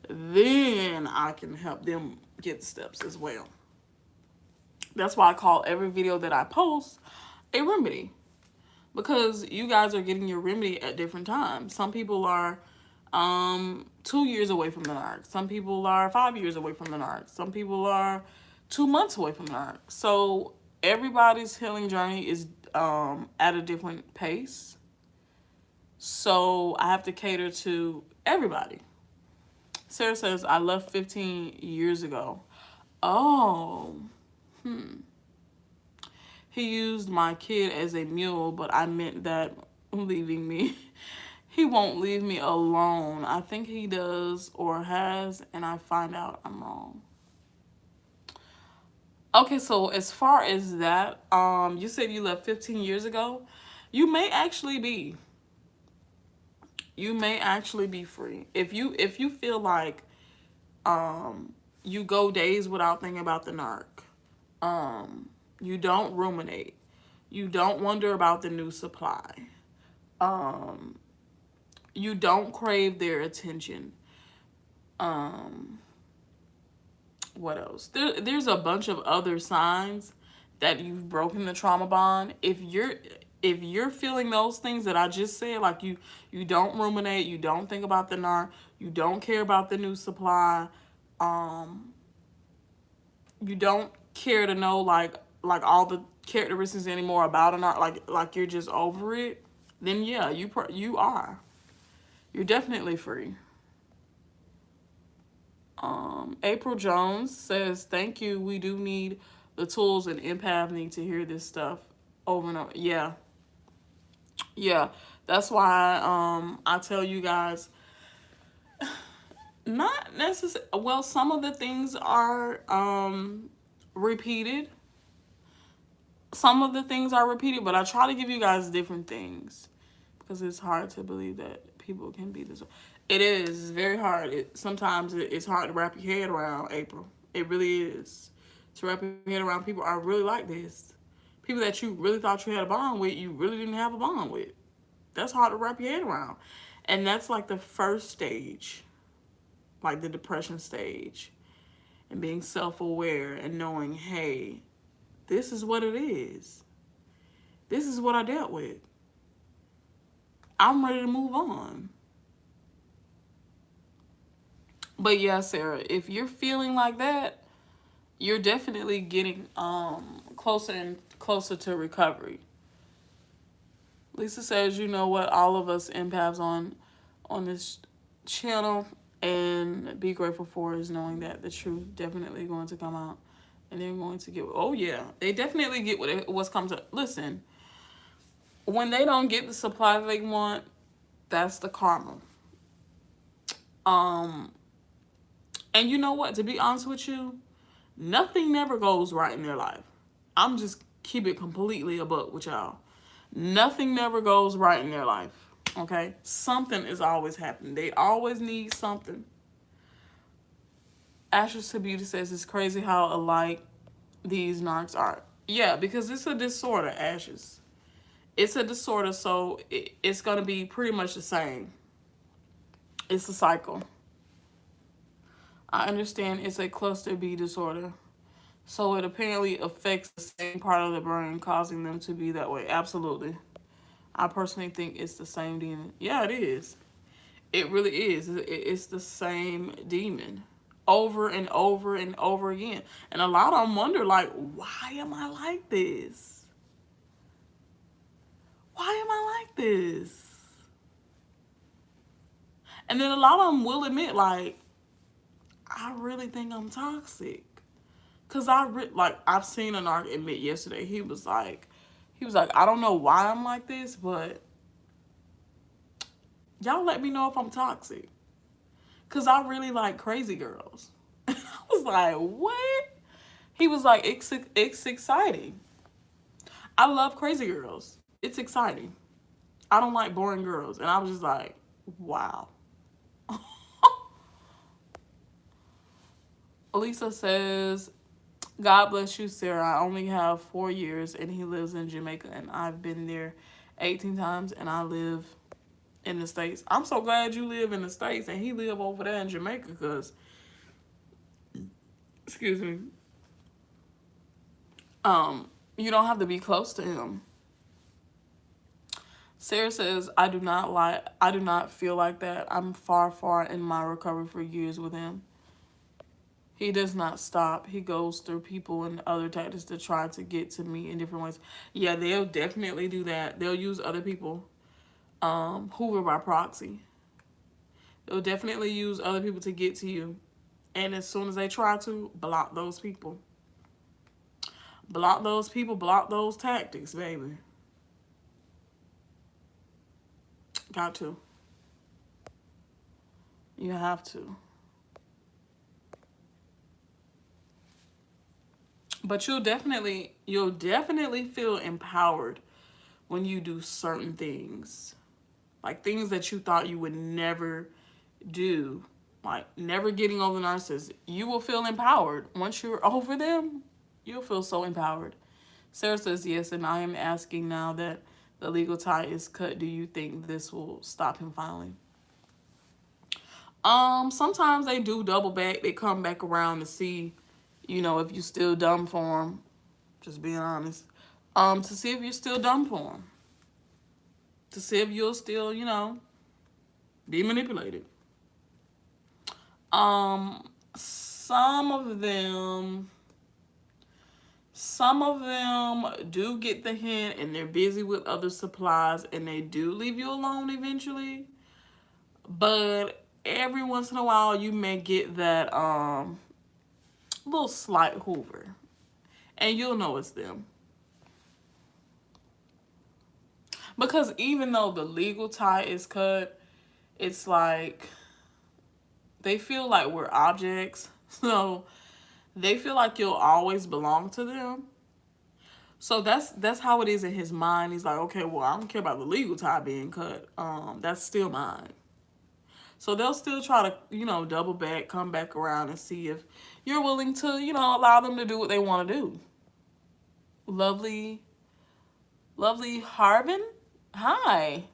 Then I can help them get the steps as well. That's why I call every video that I post a remedy. Because you guys are getting your remedy at different times. Some people are 2 years away from the Narc. Some people are 5 years away from the Narc. Some people are 2 months away from the Narc. So everybody's healing journey is at a different pace. So I have to cater to everybody. Sarah says, I left 15 years ago. Oh, he used my kid as a mule, but I meant that leaving me. He won't leave me alone. I think he does or has, and I find out I'm wrong. Okay, so as far as that, you said you left 15 years ago. You may actually be. You may actually be free. If you feel like you go days without thinking about the Narc. You don't ruminate. You don't wonder about the new supply. You don't crave their attention. What else? There's a bunch of other signs that you've broken the trauma bond. If you're feeling those things that I just said, like you don't ruminate, you don't think about the Narc, you don't care about the new supply, you don't care to know like all the characteristics anymore about a Narc, like you're just over it, then yeah, you are. You're definitely free. April Jones says, thank you. We do need the tools, and empath need to hear this stuff over and over. Yeah. Yeah. That's why I tell you guys, not necessarily, well, some of the things are repeated. Some of the things are repeated, but I try to give you guys different things because it's hard to believe that people can be this way. It is very hard. Sometimes it's hard to wrap your head around, April. It really is. To wrap your head around people are really like this. People that you really thought you had a bond with, you really didn't have a bond with. That's hard to wrap your head around. And that's like the first stage, like the depression stage. And being self-aware and knowing, hey, this is what it is. This is what I dealt with. I'm ready to move on. But yeah, Sarah, if you're feeling like that, you're definitely getting closer and closer to recovery. Lisa says, you know what, all of us empaths on this channel and be grateful for is knowing that the truth definitely going to come out. And they're going to get, oh yeah, they definitely get what's comes up. Listen, when they don't get the supply they want, that's the karma. And you know what? To be honest with you, nothing never goes right in their life. I'm just keep it completely a buck with y'all. Nothing never goes right in their life. Okay? Something is always happening. They always need something. Ashes to Beauty says it's crazy how alike these narcs are. Yeah, because it's a disorder, Ashes. It's a disorder, so it's going to be pretty much the same. It's a cycle. I understand it's a cluster B disorder. So it apparently affects the same part of the brain, causing them to be that way. Absolutely. I personally think it's the same demon. Yeah, it is. It really is. It's the same demon over and over and over again. And a lot of them wonder, like, why am I like this? Why am I like this? And then a lot of them will admit, like, I really think I'm toxic. Cause I've seen a narc admit yesterday. He was like, I don't know why I'm like this, but y'all let me know if I'm toxic. Cause I really like crazy girls. I was like, what? He was like, it's exciting. I love crazy girls. It's exciting. I don't like boring girls. And I was just like, wow. Lisa says, God bless you, Sarah. I only have 4 years and he lives in Jamaica and I've been there 18 times and I live in the States. I'm so glad you live in the States and he live over there in Jamaica because, excuse me, you don't have to be close to him. Sarah says, I do not feel like that. I'm far in my recovery for years with him. He does not stop. He goes through people and other tactics to try to get to me in different ways. Yeah, they'll definitely do that. They'll use other people. Hoover by proxy. They'll definitely use other people to get to you. And as soon as they try to, block those people. Block those people, block those tactics, baby. Got to. You have to. But you'll definitely feel empowered when you do certain things. Like things that you thought you would never do. Like never getting over narcissists. You will feel empowered. Once you're over them, you'll feel so empowered. Sarah says yes, and I am asking now that the legal tie is cut. Do you think this will stop him finally? Sometimes they do double back. They come back around to see, if you still dumb for them. Just being honest. To see if you're still dumb for them. To see if you'll still, be manipulated. Some of them do get the hint and they're busy with other supplies and they do leave you alone eventually. But every once in a while you may get that little slight hoover. And you'll know it's them. Because even though the legal tie is cut, it's like they feel like we're objects. So they feel like you'll always belong to them. So that's how it is in his mind. He's like, okay, well, I don't care about the legal tie being cut. That's still mine. So they'll still try to, double back, come back around and see if you're willing to, allow them to do what they want to do. Lovely Harvin. Hi.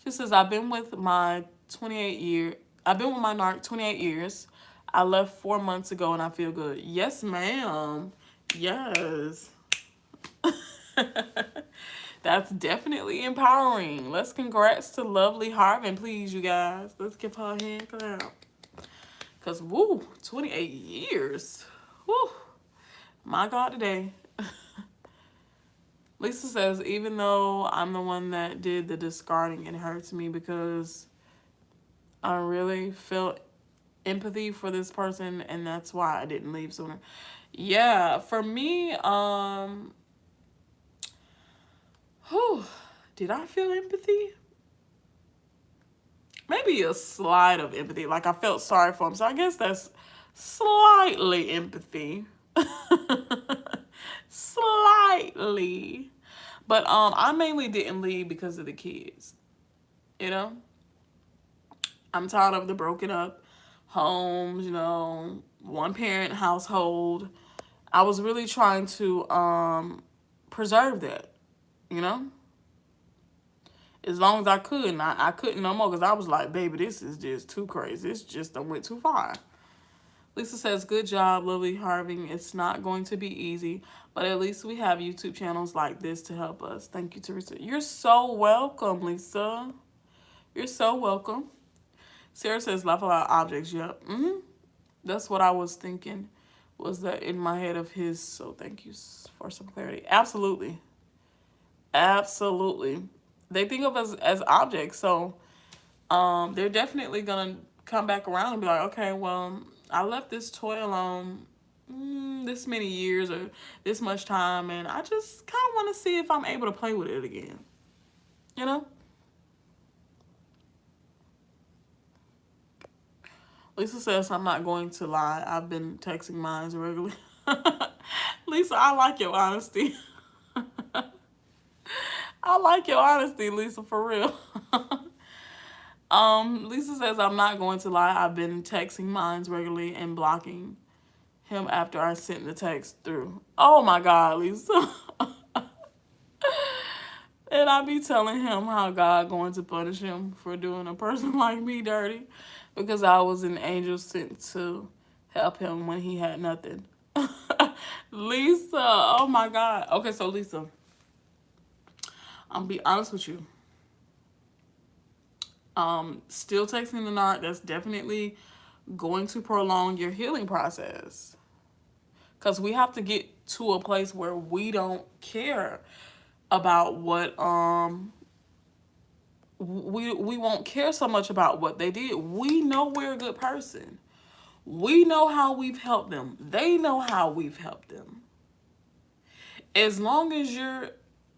She says, I've been with my Narc 28 years. I left 4 months ago and I feel good. Yes, ma'am. Yes. That's definitely empowering. Let's congrats to lovely Harvin, please, you guys. Let's give her a hand clap. Because, 28 years. Woo. My God, today. Lisa says, even though I'm the one that did the discarding, it hurts me because I really felt empathy for this person and that's why I didn't leave sooner. Yeah, for me, did I feel empathy? Maybe a slide of empathy. Like I felt sorry for him. So I guess that's slightly empathy. Slightly. But I mainly didn't leave because of the kids. I'm tired of the broken up homes, one parent household. I was really trying to preserve that, as long as I could. And I couldn't no more because I was like, baby, this is just too crazy. This just went too far. Lisa says, good job, lovely Harvey. It's not going to be easy, but at least we have YouTube channels like this to help us. Thank you, Teresa. You're so welcome, Lisa. You're so welcome. Sarah says, laugh about objects. Yep. That's what I was thinking. Was that in my head of his? So thank you for some clarity. Absolutely. Absolutely. They think of us as objects. So they're definitely going to come back around and be like, okay, well, I left this toy alone this many years or this much time, and I just kind of want to see if I'm able to play with it again. Lisa says, I'm not going to lie. I've been texting mines regularly. Lisa, I like your honesty. I like your honesty, Lisa, for real. Lisa says, I'm not going to lie. I've been texting mines regularly and blocking him after I sent the text through. Oh my God, Lisa. And I be telling him how God going to punish him for doing a person like me dirty because I was an angel sent to help him when he had nothing. Lisa, oh my God. Okay, so Lisa, I'm be honest with you. Still texting the narc, that's definitely going to prolong your healing process. Because we have to get to a place where we don't care about what we won't care so much about what they did. We know we're a good person. We know how we've helped them. They know how we've helped them. As long as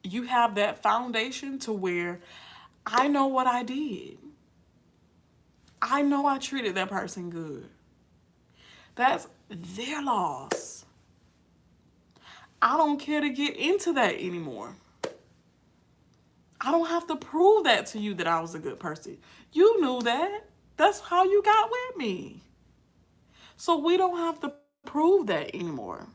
you have that foundation to where I know what I did. I know I treated that person good. That's their loss. I don't care to get into that anymore. I don't have to prove that to you that I was a good person. You knew that. That's how you got with me. So we don't have to prove that anymore.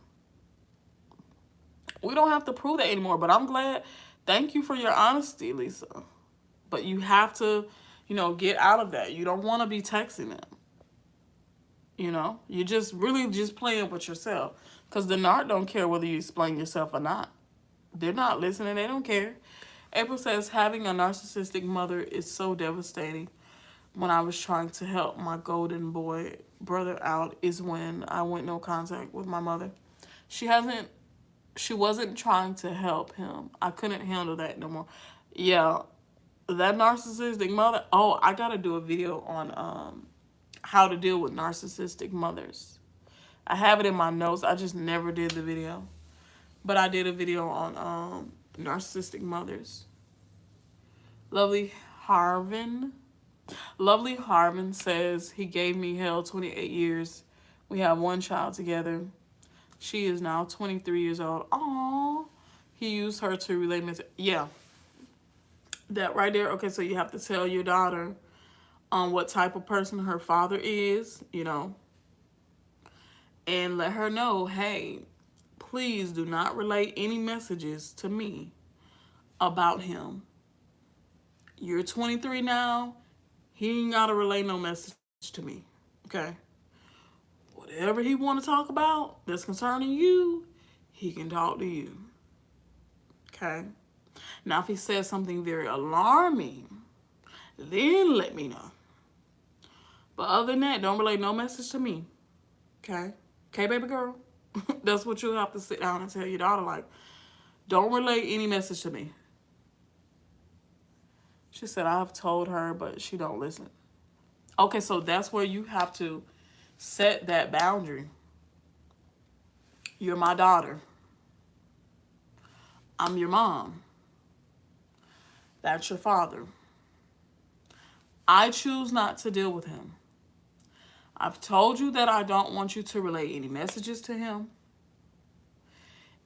We don't have to prove that anymore. But I'm glad. Thank you for your honesty, Lisa. But you have to, get out of that. You don't want to be texting them. You're just really just playing with yourself. Because the narc don't care whether you explain yourself or not. They're not listening. They don't care. April says, having a narcissistic mother is so devastating. When I was trying to help my golden boy brother out is when I went no contact with my mother. She wasn't trying to help him. I couldn't handle that no more. Yeah, that narcissistic mother. Oh, I got to do a video on how to deal with narcissistic mothers. I have it in my notes. I just never did the video. But I did a video on narcissistic mothers. Lovely Harvin says, he gave me hell 28 years. We have one child together. She is now 23 years old. Aww. He used her to relay me. Yeah. That right there. Okay, so you have to tell your daughter what type of person her father is, and let her know, hey, please do not relay any messages to me about him. You're 23 now. He ain't got to relay no message to me, okay? Whatever he want to talk about that's concerning you, he can talk to you, okay? Now, if he says something very alarming, then let me know. But other than that, don't relay no message to me, okay? Okay, baby girl? That's what you have to sit down and tell your daughter, like, don't relay any message to me. She said, I've told her, but she don't listen. Okay, so that's where you have to set that boundary. You're my daughter. I'm your mom. That's your father. I choose not to deal with him. I've told you that I don't want you to relay any messages to him.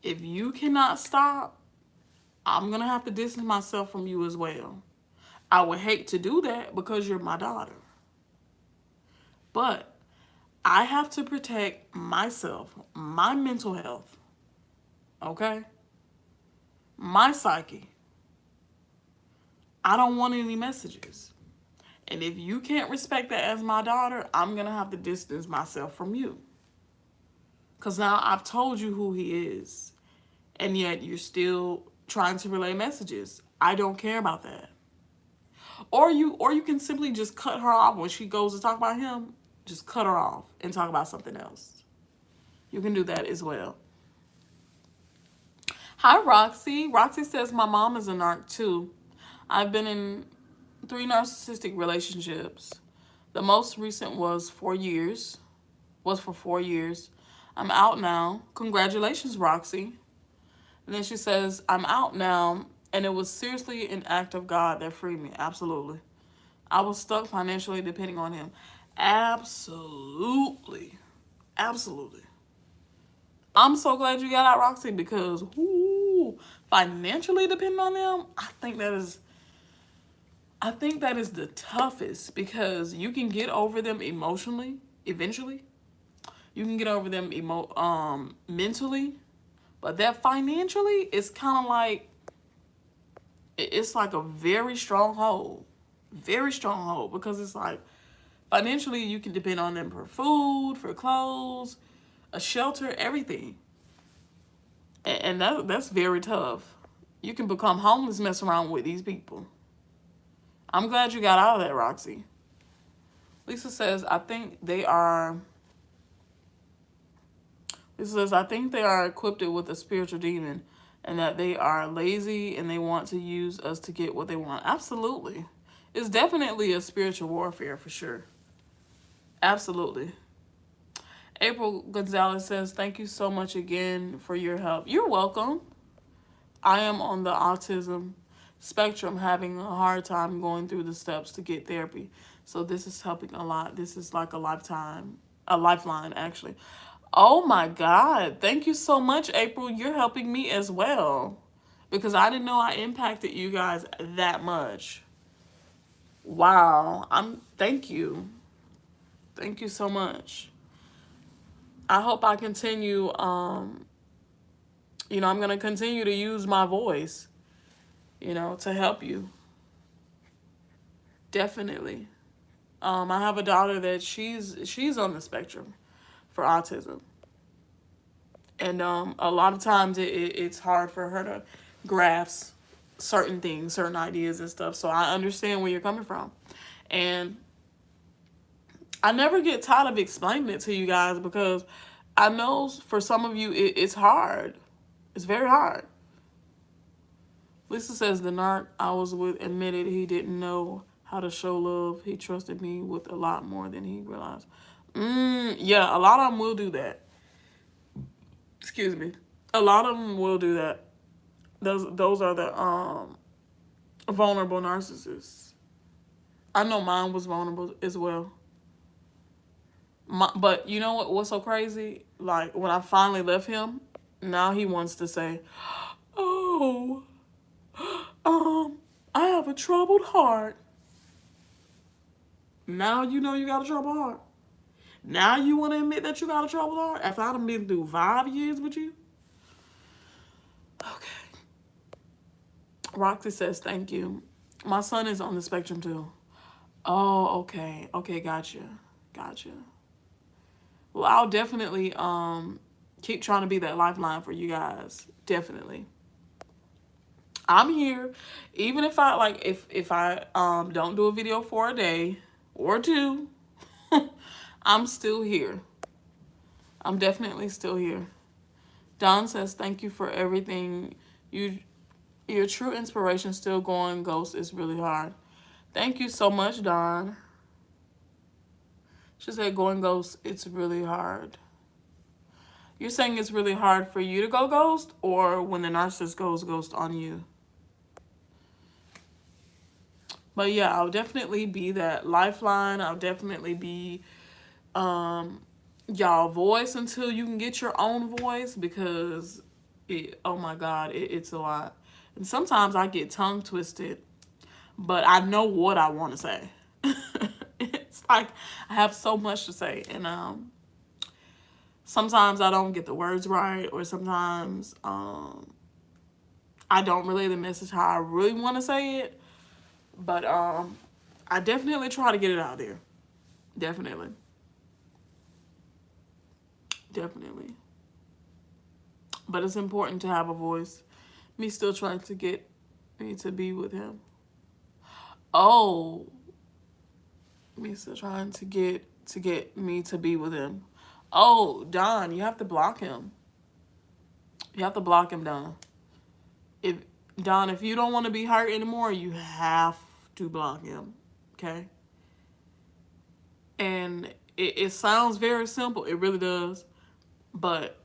If you cannot stop, I'm going to have to distance myself from you as well. I would hate to do that because you're my daughter. But I have to protect myself, my mental health, okay? My psyche. I don't want any messages. And if you can't respect that as my daughter, I'm going to have to distance myself from you. Because now I've told you who he is. And yet you're still trying to relay messages. I don't care about that. Or you can simply just cut her off when she goes to talk about him. Just cut her off and talk about something else. You can do that as well. Hi, Roxy. Roxy says, my mom is a narc too. I've been in 3 narcissistic relationships. The most recent was for 4 years. I'm out now. Congratulations, Roxy. And then she says, I'm out now, and it was seriously an act of God that freed me. Absolutely. I was stuck financially depending on him. Absolutely. Absolutely. I'm so glad you got out, Roxy, because financially depending on them, I think that is the toughest, because you can get over them emotionally eventually. You can get over them mentally, but that financially is kind of like, it's like a very strong hold. Very strong hold, because it's like financially you can depend on them for food, for clothes, a shelter, everything. And that's very tough. You can become homeless messing around with these people. I'm glad you got out of that, Roxy. Lisa says, I think they are equipped with a spiritual demon, and that they are lazy and they want to use us to get what they want. Absolutely. It's definitely a spiritual warfare for sure. Absolutely. April Gonzalez says, thank you so much again for your help. You're welcome. I am on the autism spectrum, having a hard time going through the steps to get therapy. So this is helping a lot. This is like a lifeline, actually. Oh my God. Thank you so much, April. You're helping me as well, because I didn't know I impacted you guys that much. Wow. Thank you. Thank you so much. I hope I continue, I'm going to continue to use my voice, to help you. Definitely. I have a daughter that she's on the spectrum for autism. And a lot of times it's hard for her to grasp certain things, certain ideas and stuff. So I understand where you're coming from. And I never get tired of explaining it to you guys, because I know for some of you it's hard. It's very hard. Lisa says, the narc I was with admitted he didn't know how to show love. He trusted me with a lot more than he realized. Yeah, a lot of them will do that. Excuse me. A lot of them will do that. Those are the vulnerable narcissists. I know mine was vulnerable as well. But you know what's so crazy? Like, when I finally left him, now he wants to say, oh, I have a troubled heart. Now you know you got a troubled heart. Now you want to admit that you got a troubled heart after I've been through 5 years with you? Okay. Roxy says, thank you. My son is on the spectrum too. Oh, okay. Okay, gotcha. Well, I'll definitely keep trying to be that lifeline for you guys. Definitely. I'm here. Even if I don't do a video for a day or 2, I'm still here. I'm definitely still here. Don says, thank you for everything. Your true inspiration. Still going ghost is really hard. Thank you so much, Don. She said, going ghost, it's really hard. You're saying it's really hard for you to go ghost, or when the narcissist goes ghost on you? But yeah, I'll definitely be that lifeline. I'll definitely be y'all voice until you can get your own voice, because oh my God, it's a lot. And sometimes I get tongue twisted, but I know what I want to say. It's like I have so much to say, and sometimes I don't get the words right, or sometimes I don't relay the message how I really want to say it. But I definitely try to get it out there. Definitely. But it's important to have a voice. Me still trying to get me to be with him. Oh, me still trying to get me to be with him. Oh, Don, you have to block him. You have to block him, Don. If you don't want to be hurt anymore, you have to block him. Okay? And it sounds very simple. It really does. But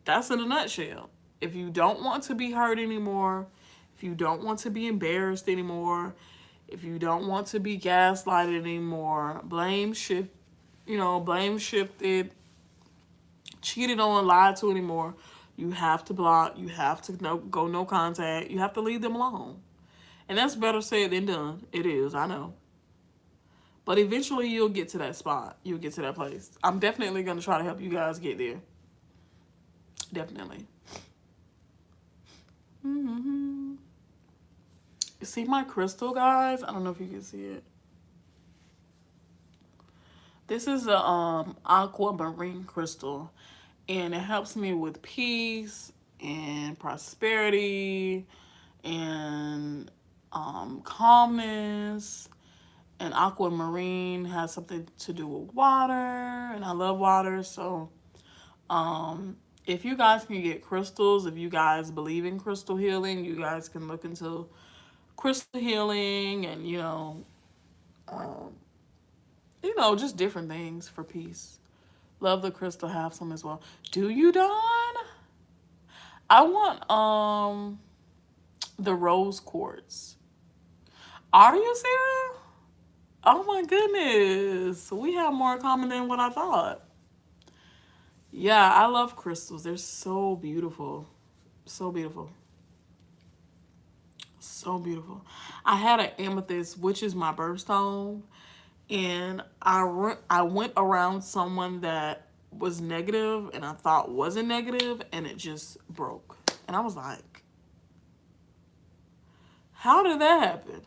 that's in a nutshell. If you don't want to be hurt anymore, if you don't want to be embarrassed anymore, if you don't want to be gaslighted anymore, blame shifted, cheated on, lied to anymore, you have to block. You have to go no contact. You have to leave them alone. And that's better said than done. It is, I know. But eventually you'll get to that spot. You'll get to that place. I'm definitely going to try to help you guys get there. Definitely. Mm-hmm. See my crystal, guys? I don't know if you can see it. This is a aquamarine crystal, and it helps me with peace and prosperity and calmness. And aquamarine has something to do with water, and I love water. So if you guys can get crystals, if you guys believe in crystal healing, you guys can look into crystal healing and just different things for peace. Love the crystal, have some as well. Do you, Dawn? I want the rose quartz. Are you, Sarah? Oh my goodness. We have more in common than what I thought. Yeah, I love crystals. They're so beautiful. So beautiful. So beautiful. I had an amethyst, which is my birthstone, and I went around someone that was negative and I thought wasn't negative, and it just broke. And I was like, how did that happen?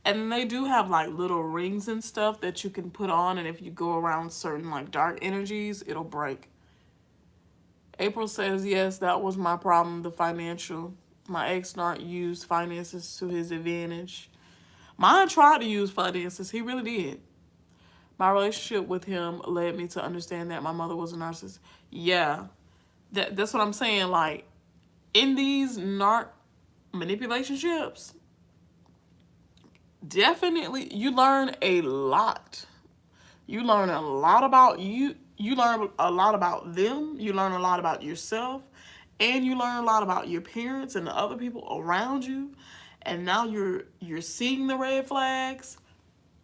And they do have like little rings and stuff that you can put on, and if you go around certain like dark energies, it'll break. April says, yes, that was my problem, the financial. My ex-narc used finances to his advantage. Mine tried to use finances. He really did. My relationship with him led me to understand that my mother was a narcissist. Yeah, that's what I'm saying. Like, in these narc manipulationships, definitely you learn a lot. You learn a lot about you. You learn a lot about them. You learn a lot about yourself. And you learn a lot about your parents and the other people around you. And now you're seeing the red flags.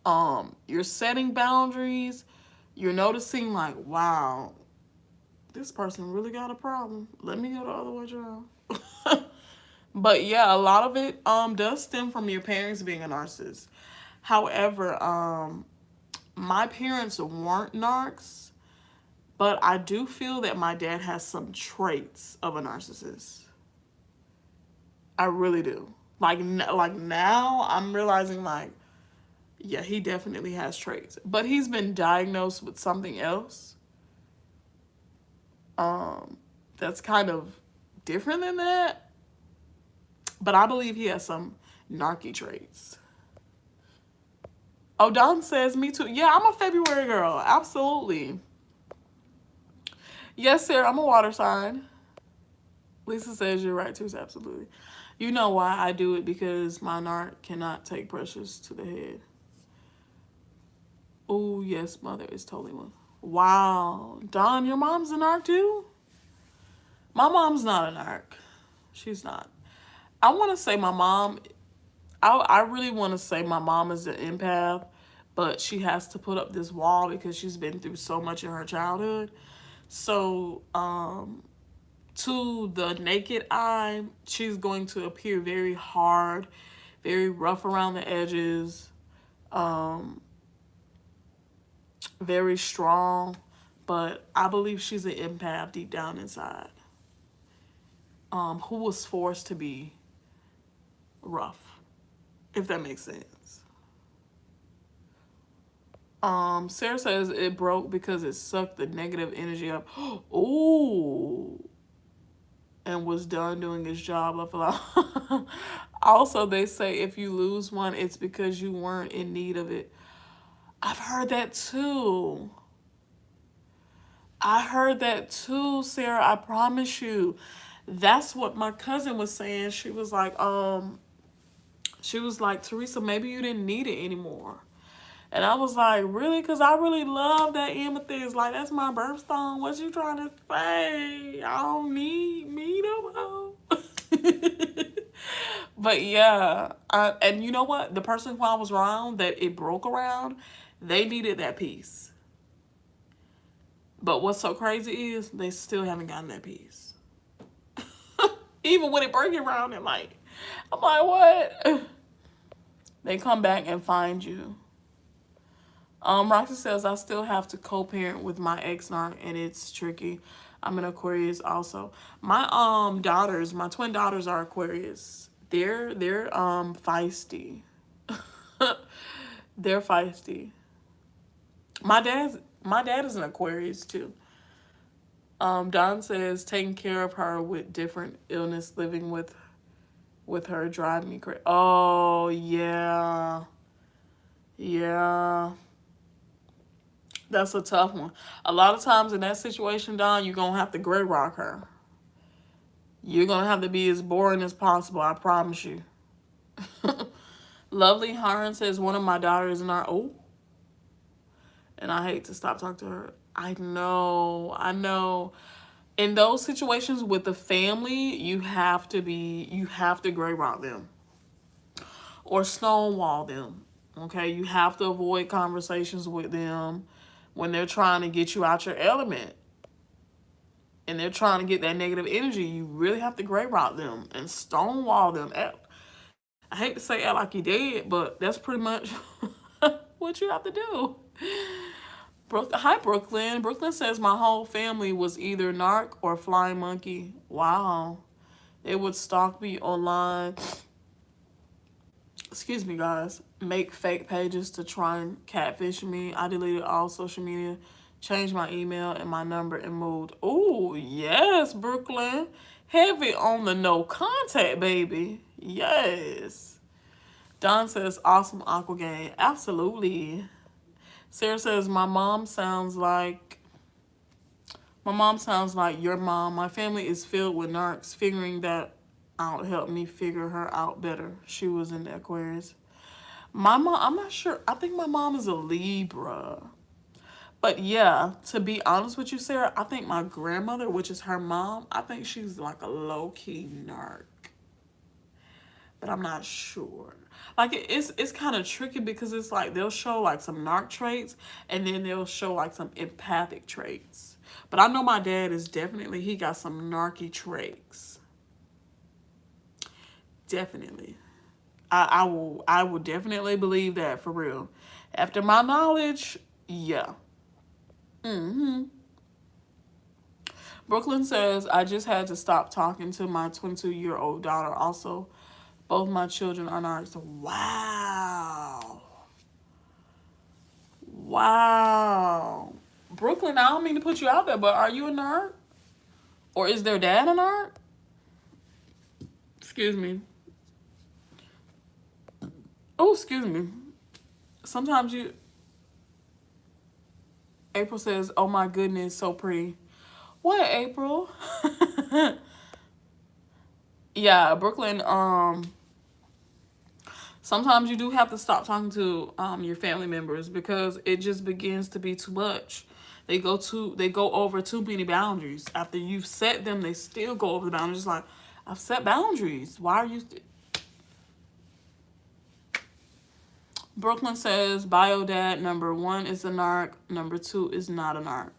You're setting boundaries. You're noticing like, wow, this person really got a problem. Let me go the other way around. But yeah, a lot of it does stem from your parents being a narcissist. However, my parents weren't narcs, but I do feel that my dad has some traits of a narcissist. I really do. Like now I'm realizing like, yeah, he definitely has traits. But he's been diagnosed with something else. That's kind of different than that. But I believe he has some narky traits. Oh, Don says, me too. Yeah, I'm a February girl. Absolutely. Yes, sir. I'm a water sign. Lisa says you're right, too. Absolutely. You know why I do it, because my narc cannot take pressures to the head. Oh, yes, mother is totally one. Wow. Don, your mom's a narc, too? My mom's not a narc. She's not. I want to say my mom, I really want to say my mom is an empath, but she has to put up this wall because she's been through so much in her childhood. So, to the naked eye, she's going to appear very hard, very rough around the edges, very strong, but I believe she's an empath deep down inside, who was forced to be rough, if that makes sense. Sarah says it broke because it sucked the negative energy up. Ooh. And was done doing its job. I feel like. Also, they say if you lose one, it's because you weren't in need of it. I've heard that too. I heard that too, Sarah. I promise you. That's what my cousin was saying. She was like, Teresa, maybe you didn't need it anymore. And I was like, really? Because I really love that amethyst. Like, that's my birthstone. What you trying to say? I don't need me no more. But yeah. And you know what? The person who I was around that it broke around, they needed that peace. But what's so crazy is they still haven't gotten that peace. Even when it breaks around, I'm like, what? They come back and find you. Roxy says, I still have to co-parent with my ex-narc, and it's tricky. I'm an Aquarius also. My daughters, my twin daughters are Aquarius. They're feisty. They're feisty. My dad is an Aquarius too. Don says taking care of her with different illness, living with her drive me crazy. Oh yeah. Yeah. That's a tough one. A lot of times in that situation, Don, you're gonna have to gray rock her. You're gonna have to be as boring as possible, I promise you. Lovely Harn says one of my daughters in our and I hate to stop talking to her. I know. In those situations with the family, you have to gray rock them or stonewall them. Okay, you have to avoid conversations with them when they're trying to get you out your element and they're trying to get that negative energy. You really have to gray rock them and stonewall them. I hate to say act like you dead, but that's pretty much what you have to do. Hi, Brooklyn. Brooklyn says my whole family was either narc or flying monkey. Wow. They would stalk me online. Excuse me, guys. Make fake pages to try and catfish me. I deleted all social media, changed my email and my number, and moved. Oh, yes, Brooklyn. Heavy on the no contact, baby. Yes. Don says, awesome aqua game. Absolutely. Sarah says, my mom sounds like your mom. My family is filled with narcs. Figuring that out helped me figure her out better. She was in the Aquarius. My mom, I'm not sure. I think my mom is a Libra. But yeah, to be honest with you, Sarah, I think my grandmother, which is her mom, I think she's like a low-key narc. But I'm not sure. Like it's kind of tricky because it's like they'll show like some narc traits and then they'll show like some empathic traits. But I know my dad is definitely, he got some narky traits. Definitely. I will definitely believe that for real. After my knowledge, yeah. Brooklyn says, I just had to stop talking to my 22-year-old daughter. Also, both my children are narcs. Wow. Wow. Brooklyn, I don't mean to put you out there, but are you a narc? Or is their dad a narc? Excuse me. Oh, excuse me. Sometimes you... April says, oh my goodness, so pretty. What, April? Yeah, Brooklyn, sometimes you do have to stop talking to your family members because it just begins to be too much. They go over too many boundaries. After you've set them, they still go over the boundaries. Like, I've set boundaries. Why are you... Brooklyn says, bio dad, number 1 is a narc, number 2 is not a narc.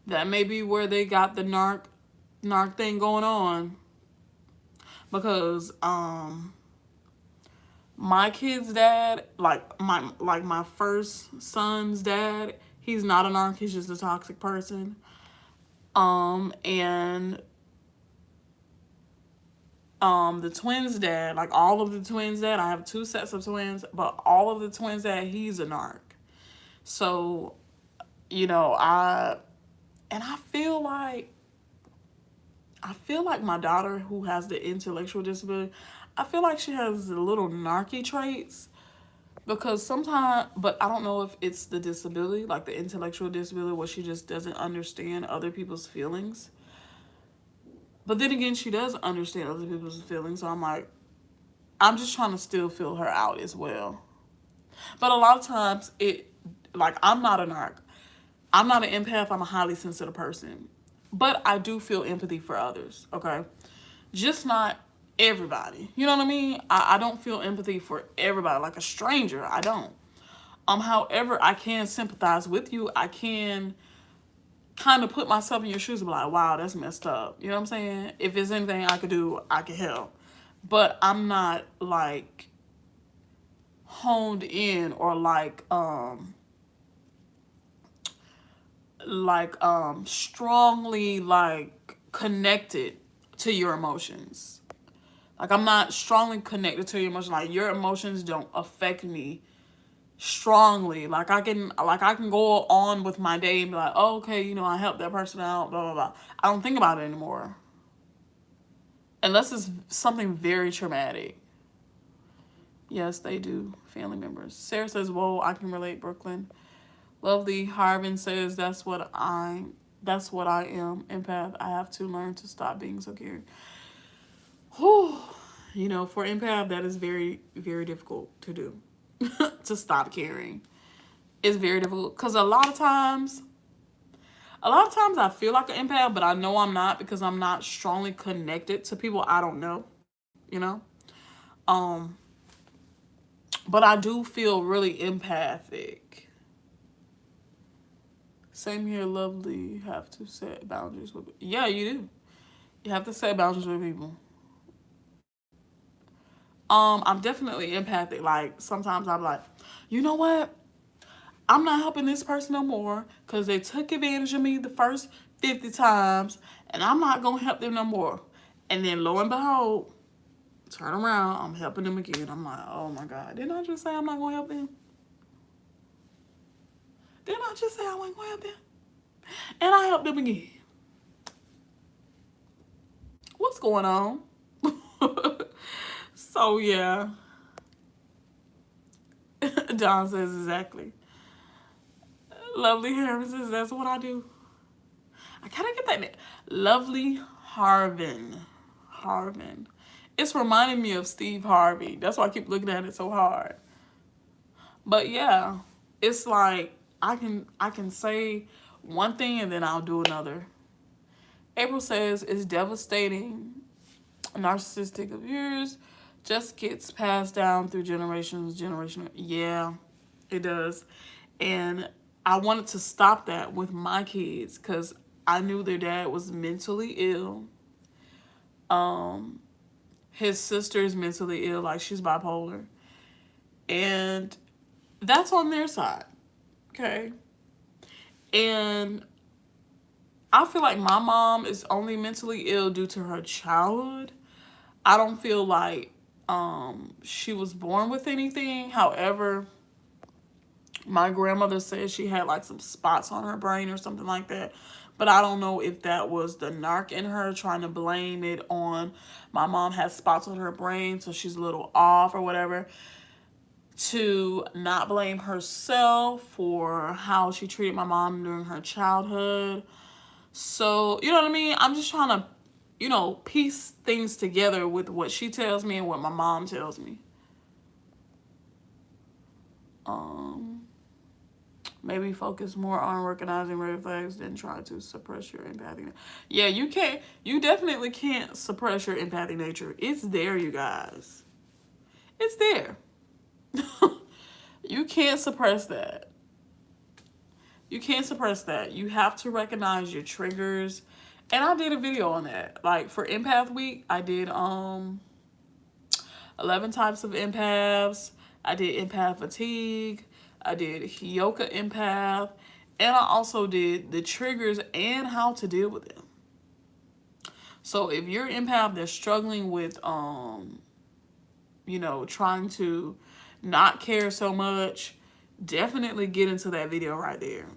That may be where they got the narc thing going on. Because my kid's dad, like my first son's dad, he's not a narc, he's just a toxic person. And the twins' dad, like all of the twins' dad, I have 2 sets of twins, but all of the twins' dad, he's a narc. So, you know, I feel like my daughter who has the intellectual disability, I feel like she has the little narky traits because sometimes, but I don't know if it's the disability, like the intellectual disability where she just doesn't understand other people's feelings. But then again, she does understand other people's feelings. So I'm like, I'm just trying to still feel her out as well. But a lot of times I'm not a narc. I'm not an empath. I'm a highly sensitive person. But I do feel empathy for others, okay? Just not everybody. You know what I mean? I don't feel empathy for everybody. Like a stranger, I don't. However, I can sympathize with you. I can kind of put myself in your shoes and be like, wow, that's messed up. You know what I'm saying? If there's anything I could do, I could help. but I'm not like honed in or strongly like connected to your emotions. Like I'm not strongly connected to your emotions. Like your emotions don't affect me strongly. Like I can go on with my day and be like, oh, okay, you know, I helped that person out, blah blah blah. I don't think about it anymore. Unless it's something very traumatic. Yes, they do. Family members. Sarah says, whoa, I can relate, Brooklyn. Lovely Harvin says that's what I am, empath. I have to learn to stop being so caring. Whew. You know, for empath, that is very, very difficult to do. To stop caring. It's very difficult. Because a lot of times I feel like an empath, but I know I'm not because I'm not strongly connected to people I don't know, you know? Um, but I do feel really empathic. Same here, lovely. Have to set boundaries with. Yeah, you do. You have to set boundaries with people. I'm definitely empathic. Like sometimes I'm like, you know what? I'm not helping this person no more because they took advantage of me the first 50 times, and I'm not gonna help them no more. And then lo and behold, turn around, I'm helping them again. I'm like, oh my God, didn't I just say I'm not gonna help them? Didn't I just say I wasn't gonna help them? And I helped them again. What's going on? So yeah. Don says exactly. Lovely Harvin says that's what I do. I gotta get that name. Lovely Harvin. Harvin. It's reminding me of Steve Harvey. That's why I keep looking at it so hard. But yeah, it's like I can say one thing and then I'll do another. April says it's devastating. Narcissistic abuse just gets passed down through generations, generation. Yeah, it does. And I wanted to stop that with my kids because I knew their dad was mentally ill. Um, his sister is mentally ill, like she's bipolar. And that's on their side. Okay. And I feel like my mom is only mentally ill due to her childhood. I don't feel like she was born with anything. However, my grandmother said she had like some spots on her brain or something like that. But I don't know if that was the narc in her trying to blame it on my mom has spots on her brain, so she's a little off or whatever. To not blame herself for how she treated my mom during her childhood. So, you know what I mean? I'm just trying to, piece things together with what she tells me and what my mom tells me. Maybe focus more on recognizing red flags than try to suppress your empathy. Yeah, you definitely can't suppress your empathy nature. It's there, you guys. It's there. You can't suppress that. You can't suppress that. You have to recognize your triggers. And I did a video on that. Like for Empath Week, I did 11 types of empaths. I did empath fatigue. I did Hyoka empath. And I also did the triggers and how to deal with them. So if you're an empath that's struggling with trying to not care so much, definitely get into that video right there.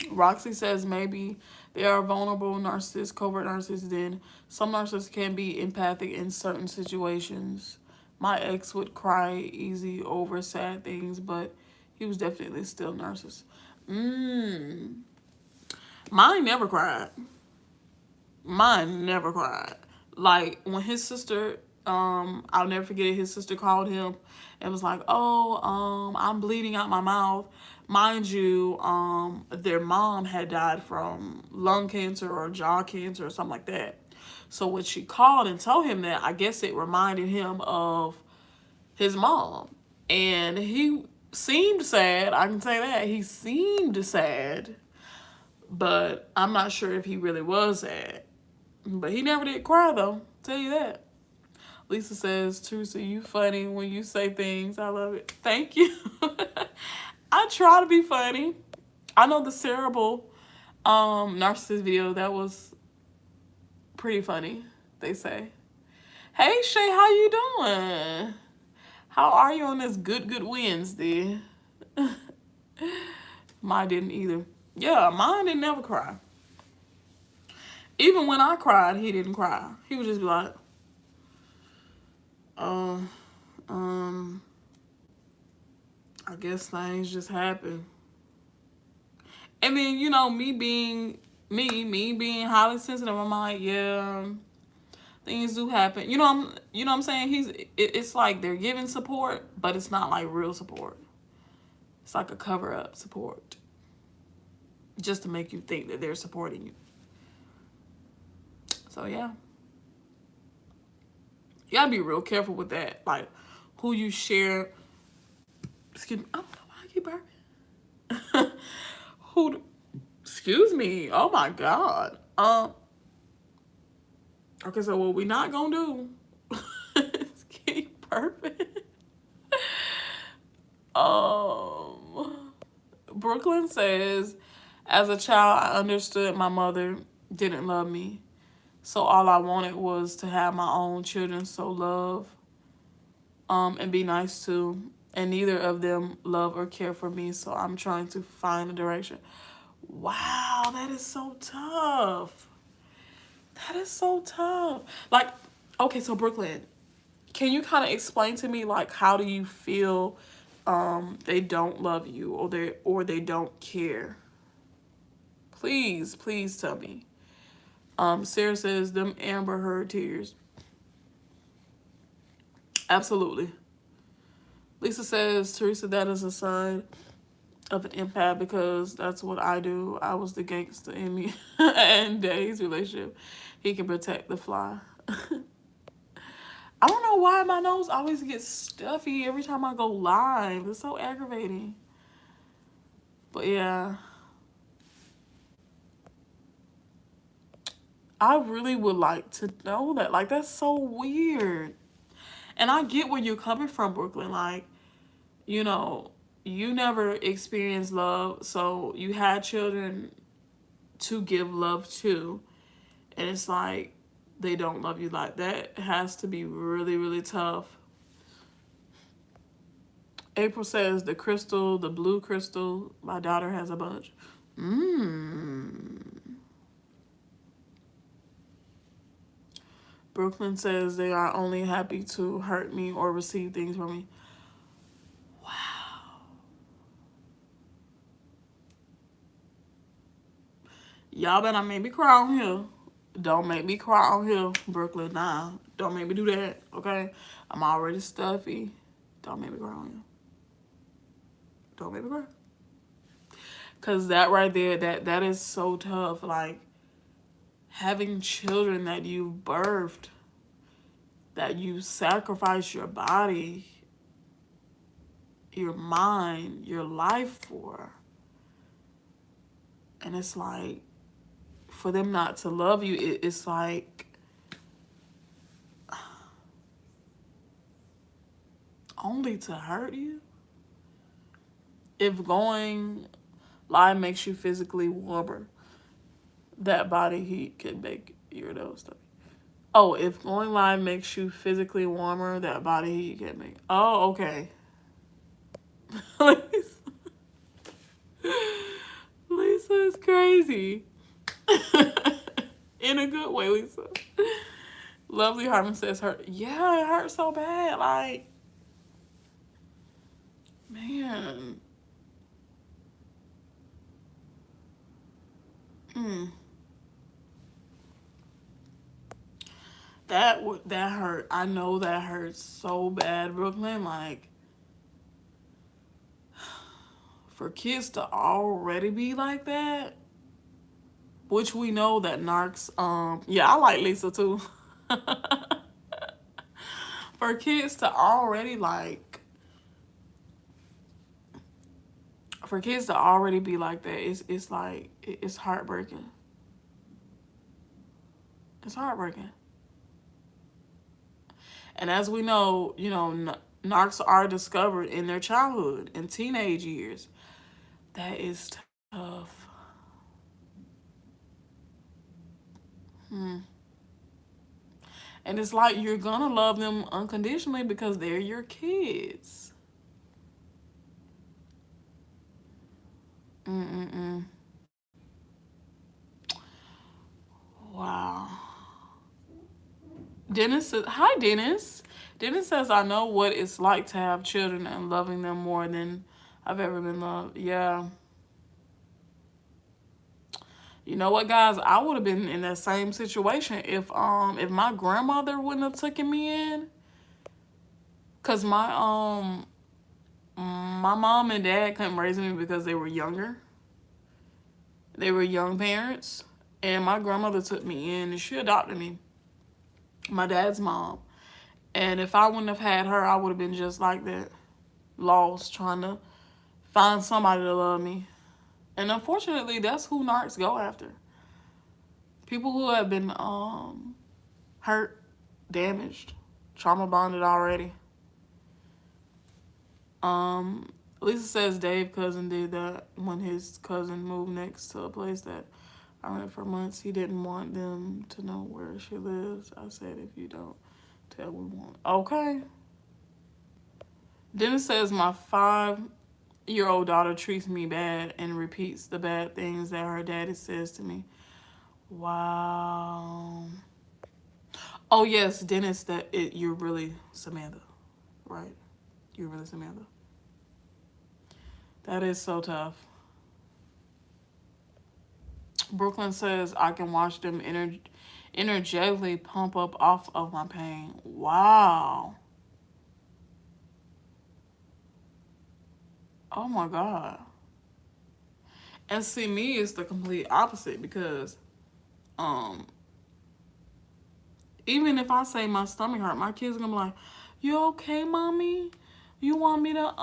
Roxy says maybe they are vulnerable narcissists, covert narcissists. Then some narcissists can be empathic in certain situations. My ex would cry easy over sad things, but he was definitely still narcissist. Mine never cried. Mine never cried. Like when his sister, I'll never forget it, his sister called him and was like, oh, I'm bleeding out my mouth. Mind you, their mom had died from lung cancer or jaw cancer or something like that. So when she called and told him that, I guess it reminded him of his mom. And he seemed sad. I can say that. He seemed sad. But I'm not sure if he really was sad. But he never did cry, though. I'll tell you that. Lisa says, Teresa, you funny when you say things. I love it. Thank you. I try to be funny. I know the cerebral narcissist video, that was pretty funny, they say. Hey Shay, how you doing? How are you on this good Wednesday? Mine didn't either. Yeah, mine didn't never cry. Even when I cried, he didn't cry. He would just be like, um, I guess things just happen. And then, you know, me being highly sensitive, I'm like, yeah, things do happen. You know what I'm saying? It's like they're giving support, but it's not like real support. It's like a cover-up support, just to make you think that they're supporting you. So yeah, you gotta be real careful with that, like who you share. Excuse me, I don't know why I keep burping. Excuse me. Oh my God. Okay, so what we not gonna do is keep burping. Brooklyn says, as a child, I understood my mother didn't love me. So all I wanted was to have my own children, so love, and be nice to. And neither of them love or care for me, so I'm trying to find a direction. Wow, that is so tough. That is so tough. Like, okay, so Brooklyn, can you kind of explain to me, like, how do you feel they don't love you or they don't care? Please tell me. Sarah says, them Amber Heard tears. Absolutely. Lisa says, Teresa, that is a sign of an empath because that's what I do. I was the gangster in me and Dave's relationship. He can protect the fly. I don't know why my nose always gets stuffy every time I go live. It's so aggravating. But yeah. I really would like to know that. Like, that's so weird. And I get where you're coming from, Brooklyn. Like, you know, you never experienced love, so you had children to give love to. And it's like, they don't love you. Like, that has to be really tough. April says, the crystal, the blue crystal, my daughter has a bunch. Brooklyn says they are only happy to hurt me or receive things from me. Wow. Y'all better not make me cry on here. Don't make me cry on here, Brooklyn. Nah, don't make me do that, okay? I'm already stuffy. Don't make me cry on here. Don't make me cry. Because that right there, that is so tough. Like, having children that you birthed, that you sacrifice your body, your mind, your life for. And it's like, for them not to love you, it's like, only to hurt you? If going live makes you physically warmer, that body heat can make your nose stuffy. Oh, if going live makes you physically warmer, that body heat can make. Oh, okay. Lisa is crazy. In a good way, Lisa. Lovely Harmon says, hurt. Yeah, it hurts so bad. Like, man. That hurt. I know that hurts so bad, Brooklyn. Like, for kids to already be like that, which we know that narcs, yeah, I like Lisa too. For kids to already be like that, it's like, it's heartbreaking. It's heartbreaking. And as we know, narcs are discovered in their childhood and teenage years. That is tough. And it's like you're gonna love them unconditionally because they're your kids. Mm-mm-mm. Wow. Dennis says, hi, Dennis. Dennis says, I know what it's like to have children and loving them more than I've ever been loved. Yeah. You know what, guys? I would have been in that same situation if my grandmother wouldn't have taken me in. Cause my mom and dad couldn't raise me because they were younger. They were young parents. And my grandmother took me in and she adopted me. My dad's mom. And if I wouldn't have had her, I would have been just like that. Lost, trying to find somebody to love me. And unfortunately, that's who narcs go after. People who have been hurt, damaged, trauma bonded already. Lisa says Dave's cousin did that when his cousin moved next to a place that I rented for months. He didn't want them to know where she lives. I said, if you don't tell, we won't. Okay. Dennis says my 5-year-old daughter treats me bad and repeats the bad things that her daddy says to me. Wow. Oh yes, Dennis, you're really Samantha, right? You're really Samantha. That is so tough. Brooklyn says I can watch them energetically pump up off of my pain. Wow. Oh my God. And see, me is the complete opposite because um even if I say my stomach hurt, my kids are gonna be like, you okay, mommy? You want me to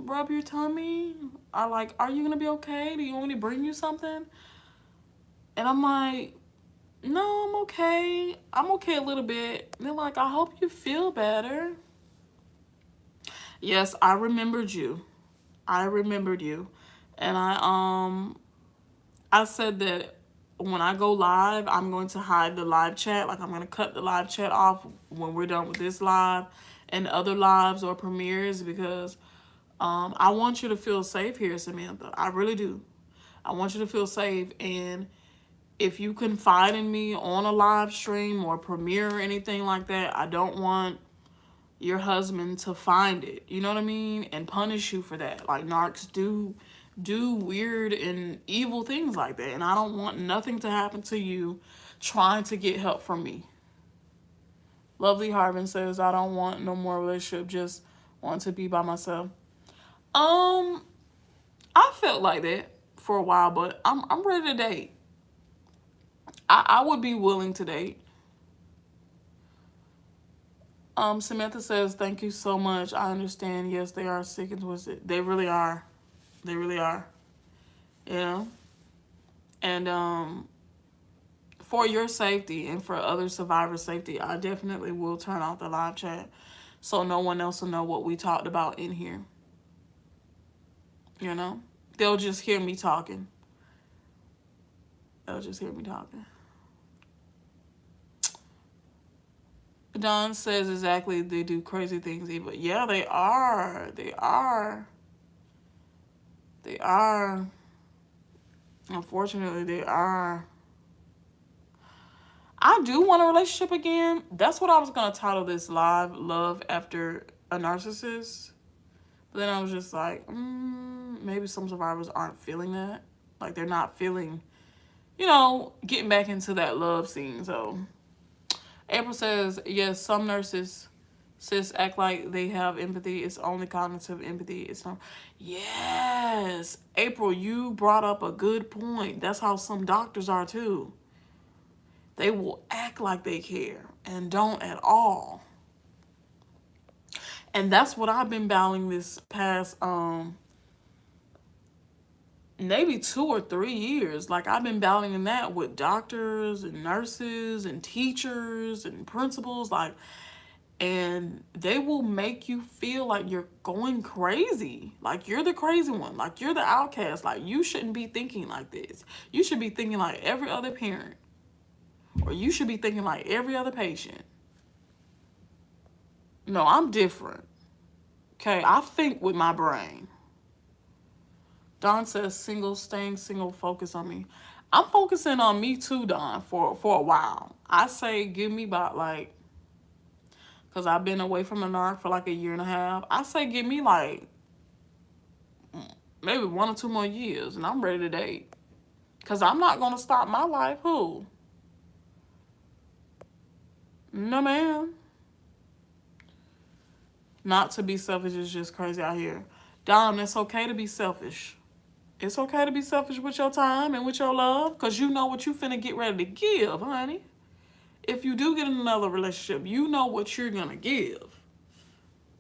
rub your tummy? Are you gonna be okay? Do you want me to bring you something? And I'm like, no, I'm okay. I'm okay a little bit. And they're like, I hope you feel better. Yes, I remembered you. I remembered you. And I said that when I go live, I'm going to hide the live chat. Like, I'm going to cut the live chat off when we're done with this live and other lives or premieres because I want you to feel safe here, Samantha. I really do. I want you to feel safe. And if you confide in me on a live stream or premiere or anything like that, I don't want your husband to find it. You know what I mean? And punish you for that. Like, narcs do weird and evil things like that. And I don't want nothing to happen to you trying to get help from me. Lovely Harvin says, I don't want no more relationship, just want to be by myself. I felt like that for a while, but I'm ready to date. I would be willing to date. Samantha says, thank you so much. I understand. Yes, they are sick and twisted. They really are. They really are. You know? And for your safety and for other survivors' safety, I definitely will turn off the live chat so no one else will know what we talked about in here. You know? They'll just hear me talking. They'll just hear me talking. Don says exactly, they do crazy things evil. Yeah, they are. They are. They are. Unfortunately, they are. I do want a relationship again. That's what I was going to title this live, Love After a Narcissist. But then I was just like, maybe some survivors aren't feeling that. Like, they're not feeling, getting back into that love scene. So April says, yes, some nurses, sis, act like they have empathy. It's only cognitive empathy. It's not. Yes. April, you brought up a good point. That's how some doctors are too. They will act like they care and don't at all. And that's what I've been battling this past maybe 2 or 3 years. Like, I've been battling that with doctors and nurses and teachers and principals. Like, And they will make you feel like you're going crazy. Like you're the crazy one. Like you're the outcast. Like you shouldn't be thinking like this. You should be thinking like every other parent. Or you should be thinking like every other patient. No, I'm different. Okay, I think with my brain. Don says single, staying single, focus on me. I'm focusing on me too, Don, for a while. I say give me about like, because I've been away from the narc for like a year and a half. I say give me like maybe 1 or 2 more years and I'm ready to date. Because I'm not going to stop my life. Who? No, ma'am. Not to be selfish is just crazy out here. Dom, it's okay to be selfish. It's okay to be selfish with your time and with your love because you know what you finna get ready to give, honey. If you do get in another relationship, you know what you're gonna give.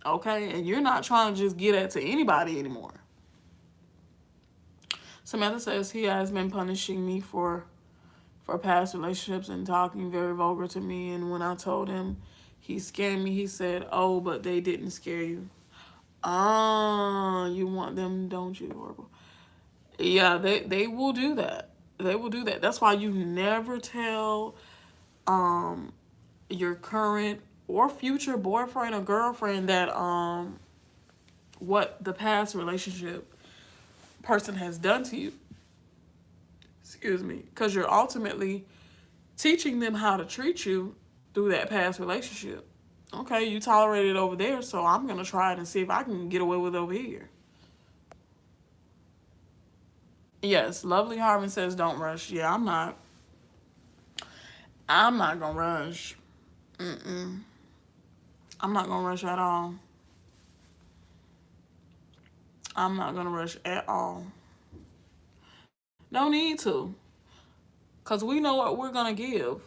Okay? And you're not trying to just get that to anybody anymore. Samantha says he has been punishing me for past relationships and talking very vulgar to me. And when I told him he scared me, he said, oh, but they didn't scare you. Ah, you want them, don't you? Horrible. Yeah, they will do that. They will do that. That's why you never tell your current or future boyfriend or girlfriend that what the past relationship person has done to you. Excuse me. Because you're ultimately teaching them how to treat you through that past relationship. Okay, you tolerated it over there, so I'm going to try it and see if I can get away with it over here. Yes, Lovely Harvin says don't rush. Yeah, I'm not. I'm not going to rush. I'm not going to rush at all. I'm not going to rush at all. No need to. Because we know what we're going to give.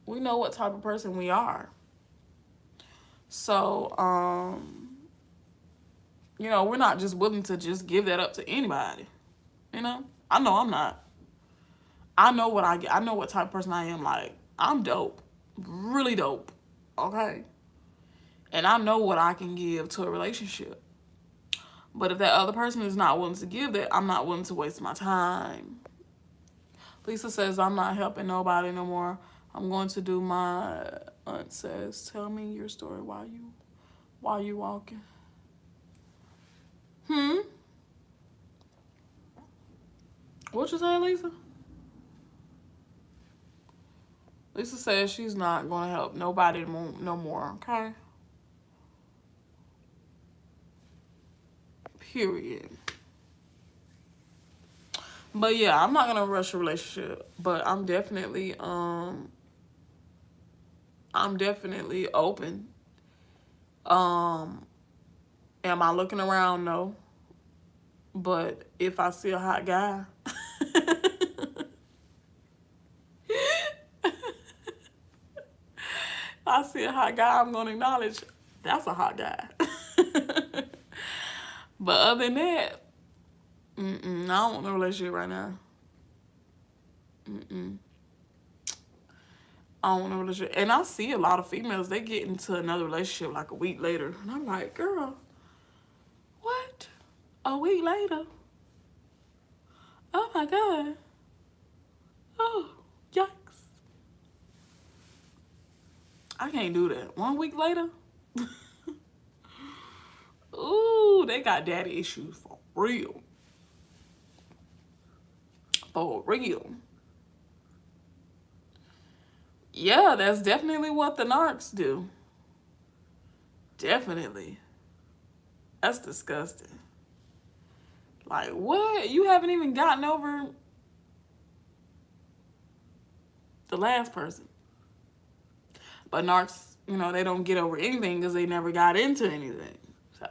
We know what type of person we are. So, we're not just willing to just give that up to anybody. I know I'm not. I know what I get. I know what type of person I am. Like, I'm dope. Really dope. Okay? And I know what I can give to a relationship. But if that other person is not willing to give that, I'm not willing to waste my time. Lisa says, I'm not helping nobody no more. I'm going to do my aunt says, tell me your story while you walking. What you say, Lisa? Lisa says she's not going to help nobody no more, okay? Period. But yeah, I'm not going to rush a relationship, but I'm definitely open. Am I looking around? No. But if I see a hot guy, if I see a hot guy, I'm going to acknowledge that's a hot guy. But other than that, I don't want no relationship right now. I don't want no relationship. And I see a lot of females, they get into another relationship like a week later. And I'm like, girl, what? A week later? Oh my God. Oh, yikes. I can't do that. 1 week later? Ooh, they got daddy issues for real. For real. Yeah, that's definitely what the narcs do. Definitely. That's disgusting. Like, what? You haven't even gotten over the last person. But narcs, they don't get over anything because they never got into anything. So,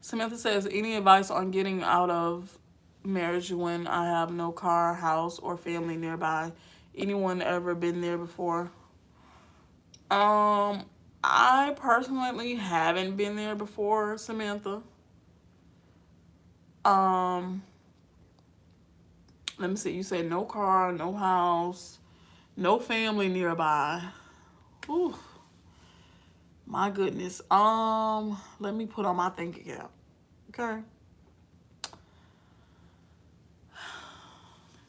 Samantha says, any advice on getting out of marriage when I have no car, house, or family nearby? Anyone ever been there before? I personally haven't been there before, Samantha. Let me see. You said no car, no house, No family nearby. Ooh, my goodness. Let me put on my thinking cap. Okay.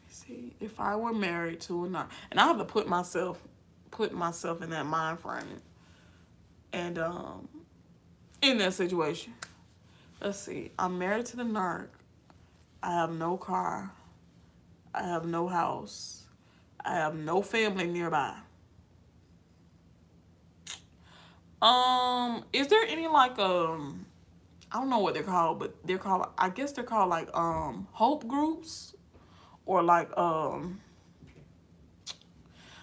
See, if I were married to a narc, and I have to put myself in that mind frame, and in that situation. Let's see. I'm married to the narc. I have no car. I have no house. I have no family nearby. Is there any like I don't know what they're called, but they're called, I guess they're called like hope groups, or like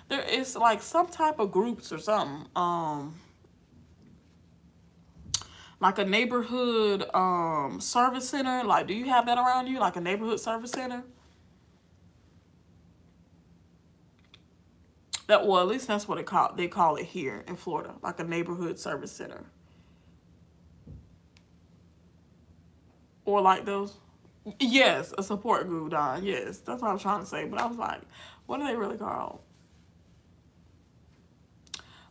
there is like some type of groups or something. Like a neighborhood service center. Like, do you have that around you? Like a neighborhood service center? That, well, at least that's what they call it here in Florida, like a neighborhood service center. Or like those. Yes, a support group, Don. Yes, that's what I was trying to say. But I was like, what are they really called?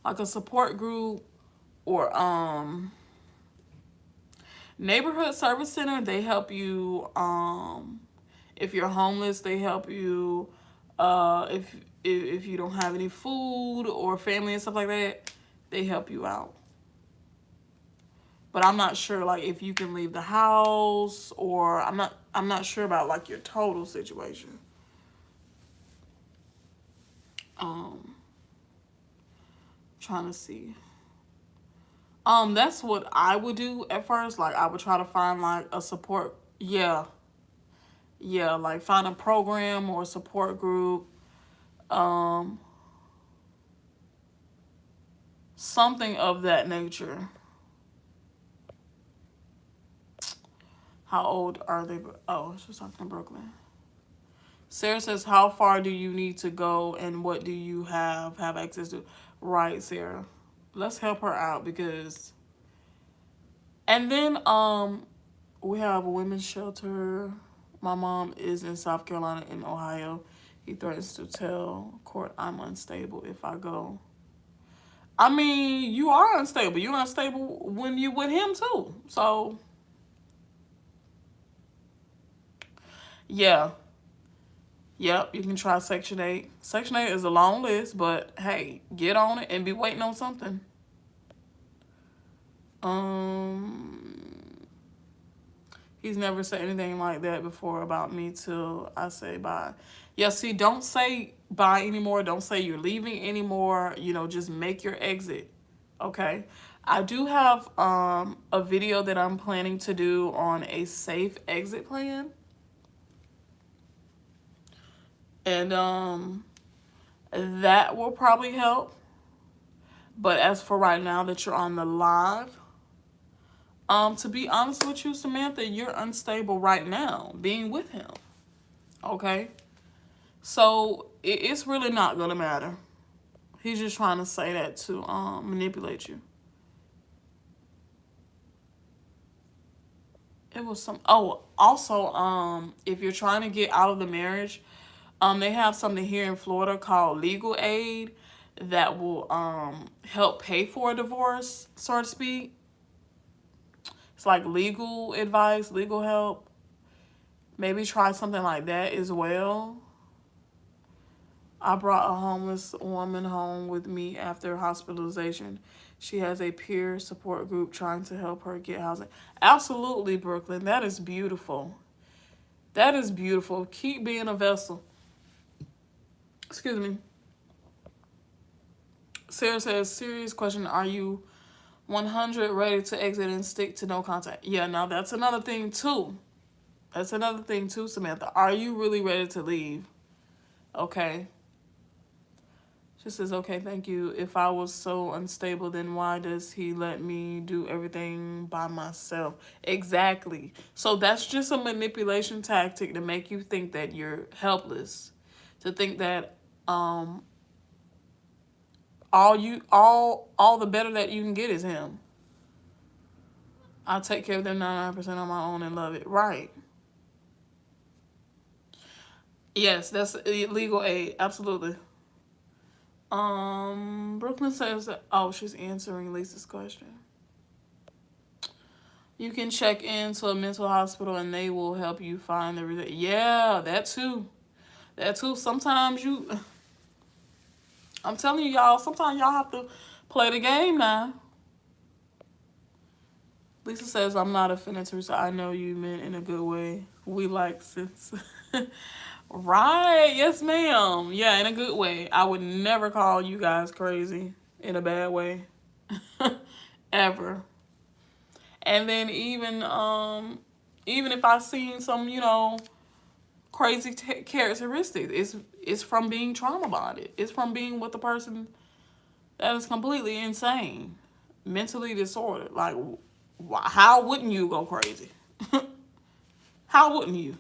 Like a support group, or neighborhood service center. They help you if you're homeless. They help you if you don't have any food or family and stuff like that. They help you out. But I'm not sure like if you can leave the house, or I'm not sure about like your total situation. Trying to see. That's what I would do at first. Like, I would try to find like a support. Yeah. Yeah, like find a program or a support group. Something of that nature. How old are they? Oh, it's just talking in Brooklyn. Sarah says, how far do you need to go and what do you have access to? Right, Sarah. Let's help her out, because, and then we have a women's shelter. My mom is in South Carolina and Ohio. He threatens to tell court I'm unstable if I go. I mean, you are unstable. You're unstable when you with him too. So, yeah. Yep, you can try Section 8. Section 8 is a long list, but hey, get on it and be waiting on something. He's never said anything like that before about me till I say bye. Yeah, see, don't say bye anymore. Don't say you're leaving anymore. You know, just make your exit. Okay? I do have a video that I'm planning to do on a safe exit plan. And that will probably help. But as for right now that you're on the live, to be honest with you, Samantha, you're unstable right now being with him. Okay? So it's really not going to matter. He's just trying to say that to manipulate you. It was some, oh, also, if you're trying to get out of the marriage, they have something here in Florida called legal aid that will help pay for a divorce, so to speak. It's like legal advice, legal help. Maybe try something like that as well. I brought a homeless woman home with me after hospitalization. She has a peer support group trying to help her get housing. Absolutely, Brooklyn. That is beautiful. That is beautiful. Keep being a vessel. Excuse me. Sarah says, serious question. Are you 100 ready to exit and stick to no contact? Yeah, now that's another thing too. That's another thing too, Samantha. Are you really ready to leave? Okay. She says, okay, thank you. If I was so unstable, then why does he let me do everything by myself? Exactly. So that's just a manipulation tactic to make you think that you're helpless. To think that all the better that you can get is him. I'll take care of them 99% on my own and love it. Right. Yes, that's legal aid. Absolutely. Brooklyn says that, oh, she's answering Lisa's question. You can check into a mental hospital and they will help you find the yeah, that too. That too. Sometimes I'm telling you, y'all, sometimes y'all have to play the game now. Lisa says, I'm not offended, Teresa. I know you meant in a good way. We like sense. Right. Yes, ma'am. Yeah, in a good way. I would never call you guys crazy in a bad way. Ever. And then even if I seen some, crazy characteristics, it's from being trauma bonded. It's from being with a person that is completely insane, mentally disordered. Like, how wouldn't you go crazy? How wouldn't you?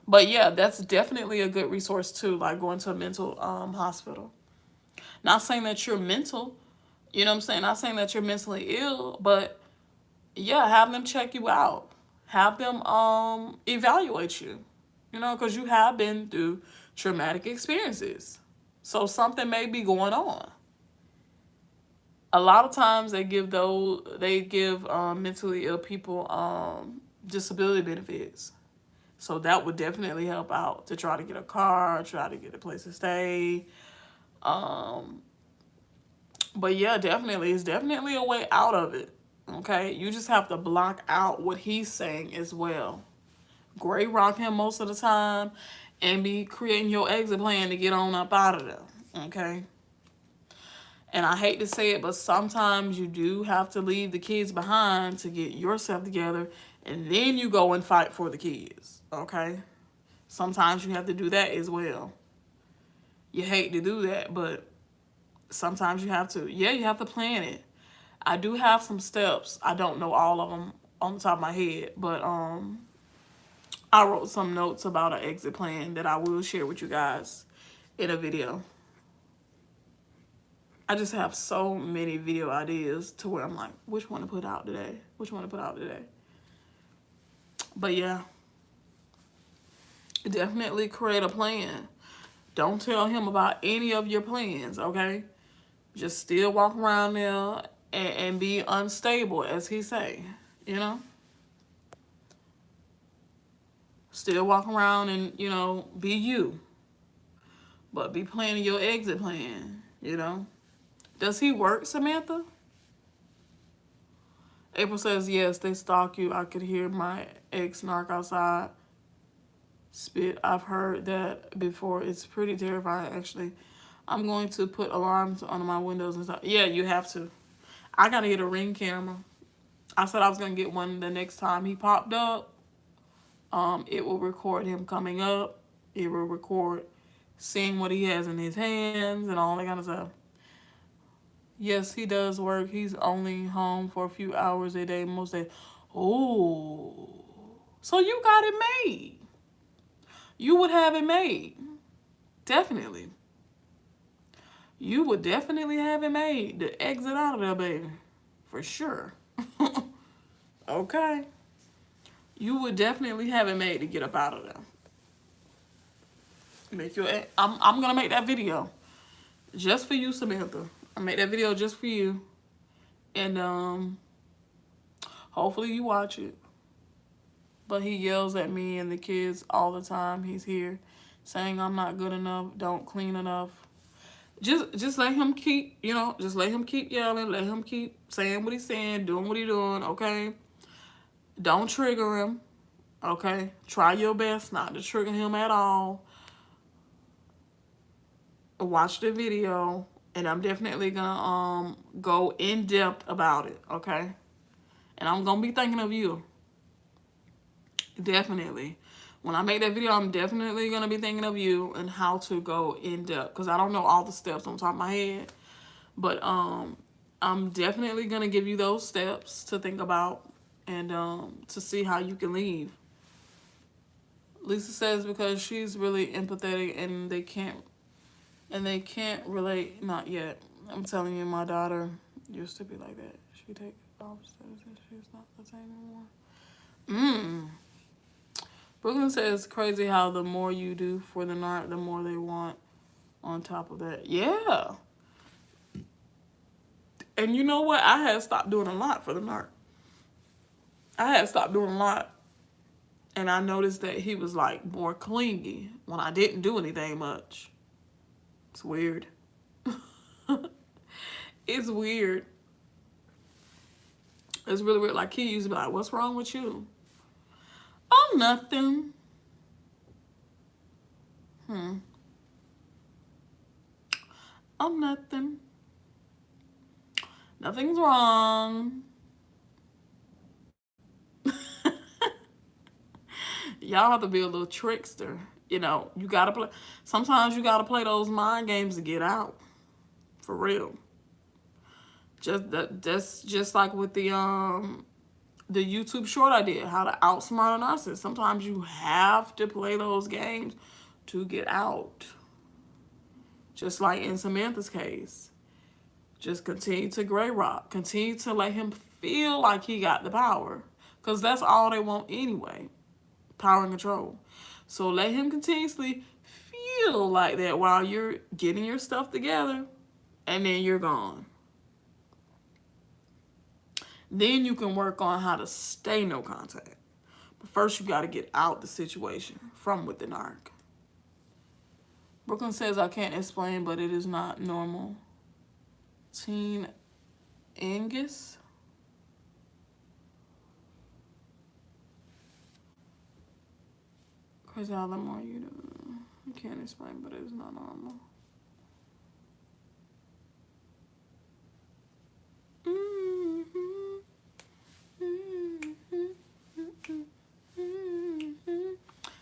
But yeah, that's definitely a good resource too, like going to a mental hospital. Not saying that you're mental, you know what I'm saying? Not saying that you're mentally ill, but yeah, have them check you out. Have them evaluate you. Because you have been through traumatic experiences. So something may be going on. A lot of times they give mentally ill people disability benefits. So that would definitely help out to try to get a car, try to get a place to stay. But yeah, definitely, it's definitely a way out of it. Okay, you just have to block out what he's saying as well. Gray rock him most of the time, and be creating your exit plan to get on up out of there. Okay. And I hate to say it, but sometimes you do have to leave the kids behind to get yourself together, and then you go and fight for the kids. Okay. Sometimes you have to do that as well. You hate to do that, but sometimes you have to. Yeah, you have to plan it. I do have some steps. I don't know all of them on the top of my head, but I wrote some notes about an exit plan that I will share with you guys in a video. I just have so many video ideas to where I'm like, which one to put out today? Which one to put out today? But yeah, definitely create a plan. Don't tell him about any of your plans, okay? Just still walk around there and be unstable, as he say, Still walk around and, be you. But be planning your exit plan. Does he work, Samantha? April says, yes, they stalk you. I could hear my ex-narc outside spit. I've heard that before. It's pretty terrifying, actually. I'm going to put alarms on my windows and stuff. Yeah, you have to. I got to get a Ring camera. I said I was going to get one the next time he popped up. It will record him coming up. It will record seeing what he has in his hands and all that kind of stuff. Yes, he does work. He's only home for a few hours a day, most days. Oh, so you got it made. You would have it made. Definitely. You would definitely have it made to exit out of there, baby. For sure. Okay. You would definitely have it made to get up out of there. I'm gonna make that video just for you, Samantha. I made that video just for you, and hopefully you watch it. But he yells at me and the kids all the time. He's here saying I'm not good enough, don't clean enough. Just let him keep, just let him keep yelling, let him keep saying what he's saying, doing what he's doing, okay? Don't trigger him, okay? Try your best not to trigger him at all. Watch the video, and I'm definitely gonna go in depth about it, okay? And I'm gonna be thinking of you. Definitely. When I make that video, I'm definitely gonna be thinking of you and how to go in depth, because I don't know all the steps on top of my head. But I'm definitely gonna give you those steps to think about and to see how you can leave. Lisa says because she's really empathetic and they can't relate. Not yet. I'm telling you, my daughter used to be like that. She take off steps and she's not the same anymore. Brooklyn says crazy how the more you do for the narc, the more they want. On top of that, yeah. And you know what? I had stopped doing a lot for the narc. I had stopped doing a lot. And I noticed that he was like more clingy when I didn't do anything much. It's weird. It's weird. It's really weird. Like, he used to be like, what's wrong with you? Oh, nothing. Oh, nothing. Nothing's wrong. Y'all have to be a little trickster. You know, you gotta play. Sometimes you gotta play those mind games to get out. For real. Just like with the YouTube short I did, how to outsmart a narcissist. Sometimes you have to play those games to get out. Just like in Samantha's case. Just continue to gray rock. Continue to let him feel like he got the power. Because that's all they want anyway. Power and control. So let him continuously feel like that while you're getting your stuff together. And then you're gone. Then you can work on how to stay no contact. But first you got to get out the situation from with the narc. Brooklyn says, I can't explain, but it is not normal. Teen Angus. Crazy how the more you do. I can't explain, but it is not normal.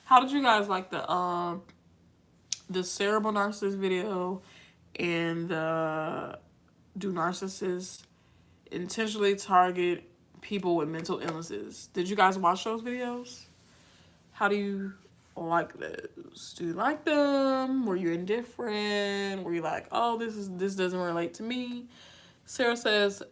How did you guys like the cerebral narcissist video and the do narcissists intentionally target people with mental illnesses? Did you guys watch those videos? How do you like those? Do you like them? Were you indifferent? Were you like, oh, this doesn't relate to me? Sarah says,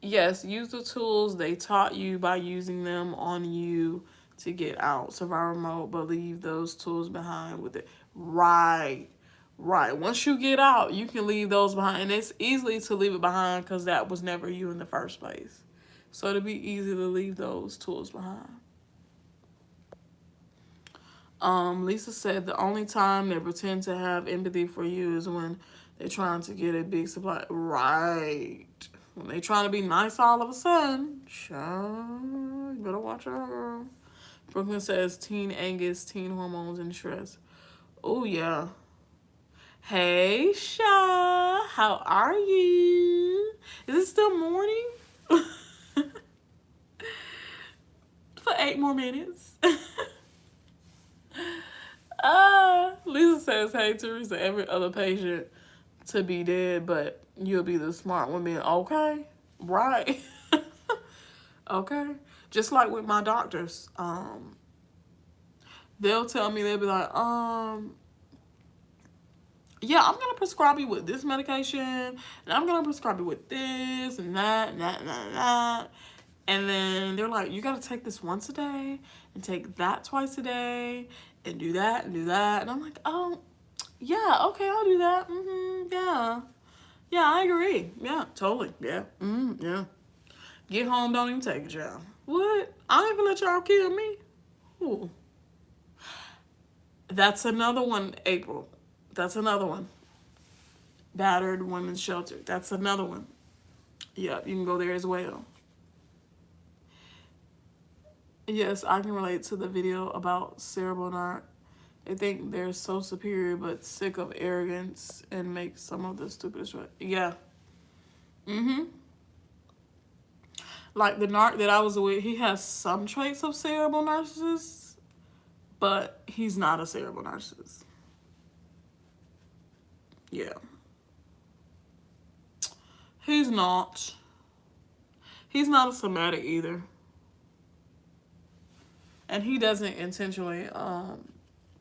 yes, use the tools they taught you by using them on you to get out survival mode, but leave those tools behind with it. Right. Once you get out, you can leave those behind. And it's easy to leave it behind because that was never you in the first place. So it'll be easy to leave those tools behind. Lisa said the only time they pretend to have empathy for you is when they're trying to get a big supply. Right. When they trying to be nice all of a sudden. Sure. You better watch out, girl. Brooklyn says teen Angus, teen hormones and stress. Oh, yeah. Hey, Sha. How are you? Is it still morning? For 8 more minutes. Lisa says, hey, Teresa, every other patient to be dead, but you'll be the smart one being, okay, right. Okay. Just like with my doctors, they'll tell me, they'll be like, yeah, I'm going to prescribe you with this medication, and I'm going to prescribe you with this, and that, and that, and that, and that. And then they're like, you got to take this once a day, and take that twice a day, and do that, and do that. And I'm like, oh, yeah, okay, I'll do that. Yeah. Yeah, I agree. Yeah, totally. Yeah. Yeah. Get home, don't even take it, y'all. What? I ain't gonna let y'all kill me. Ooh. That's another one, April. That's another one. Battered Women's Shelter. That's another one. Yeah, you can go there as well. Yes, I can relate to the video about cerebral narc. They think they're so superior but sick of arrogance and make some of the stupidest choices. Yeah. Like the narc that I was with, he has some traits of cerebral narcissist, but he's not a cerebral narcissist. Yeah. He's not. He's not a somatic either. And he doesn't intentionally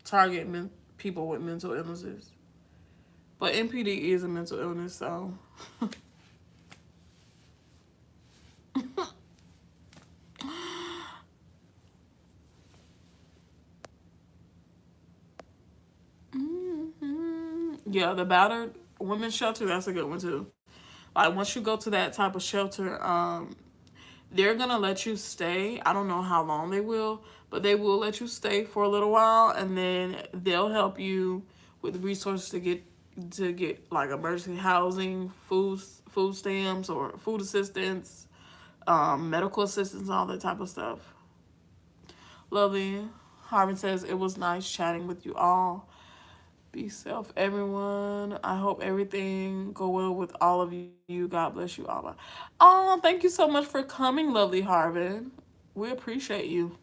target people with mental illnesses. But NPD is a mental illness, so... Yeah, the battered women's shelter, that's a good one too. Like once you go to that type of shelter, they're gonna let you stay. I don't know how long they will, but they will let you stay for a little while, and then they'll help you with resources to get like emergency housing, food stamps or food assistance, medical assistance, all that type of stuff. Lovely. Harvin says it was nice chatting with you all. Be safe, everyone. I hope everything go well with all of you. God bless you all. Oh, thank you so much for coming, lovely Harvin. We appreciate you.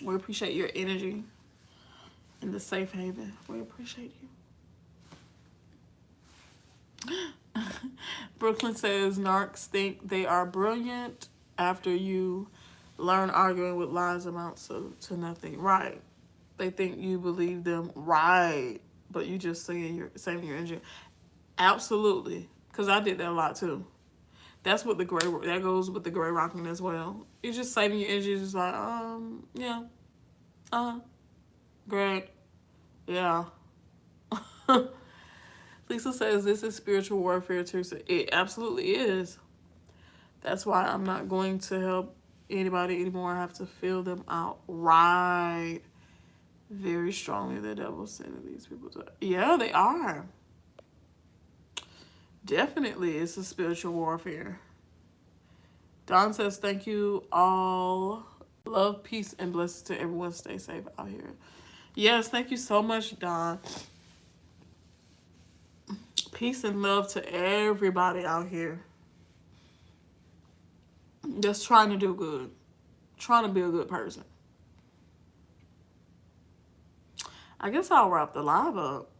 We appreciate your energy in the safe haven. We appreciate you. Brooklyn says narcs think they are brilliant after you learn arguing with lies amounts to nothing. Right. They think you believe them. Right. But you just saving your energy. Absolutely. Because I did that a lot too. That's what that goes with the gray rocking as well. You're just saving your energy, just like, yeah, great, yeah. Lisa says this is spiritual warfare too. So it absolutely is. That's why I'm not going to help anybody anymore. I have to feel them out. Right. Very strongly, the devil sending these people to. Yeah, they are. Definitely, it's a spiritual warfare. Don says, thank you all. Love, peace, and blessings to everyone. Stay safe out here. Yes, thank you so much, Don. Peace and love to everybody out here. Just trying to do good. Trying to be a good person. I guess I'll wrap the live up.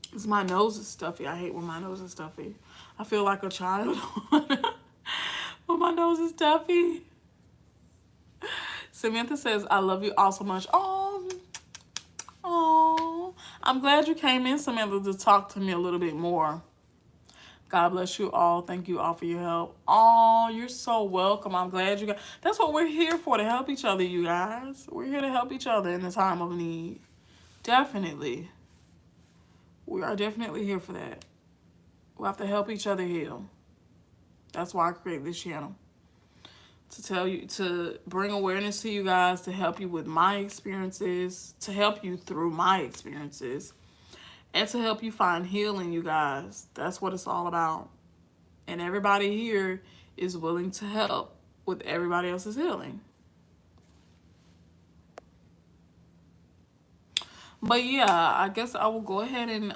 Because my nose is stuffy. I hate when my nose is stuffy. I feel like a child when my nose is stuffy. Samantha says, I love you all so much. Oh, I'm glad you came in, Samantha, to talk to me a little bit more. God bless you all. Thank you all for your help. Oh, you're so welcome. I'm glad you got. That's what we're here for, to help each other, you guys. We're here to help each other in the time of need. Definitely. We are definitely here for that. We have to help each other heal. That's why I created this channel. To tell you, to bring awareness to you guys, to help you with my experiences, to help you through my experiences, and to help you find healing, you guys. That's what it's all about. And everybody here is willing to help with everybody else's healing. But yeah, I guess I will go ahead and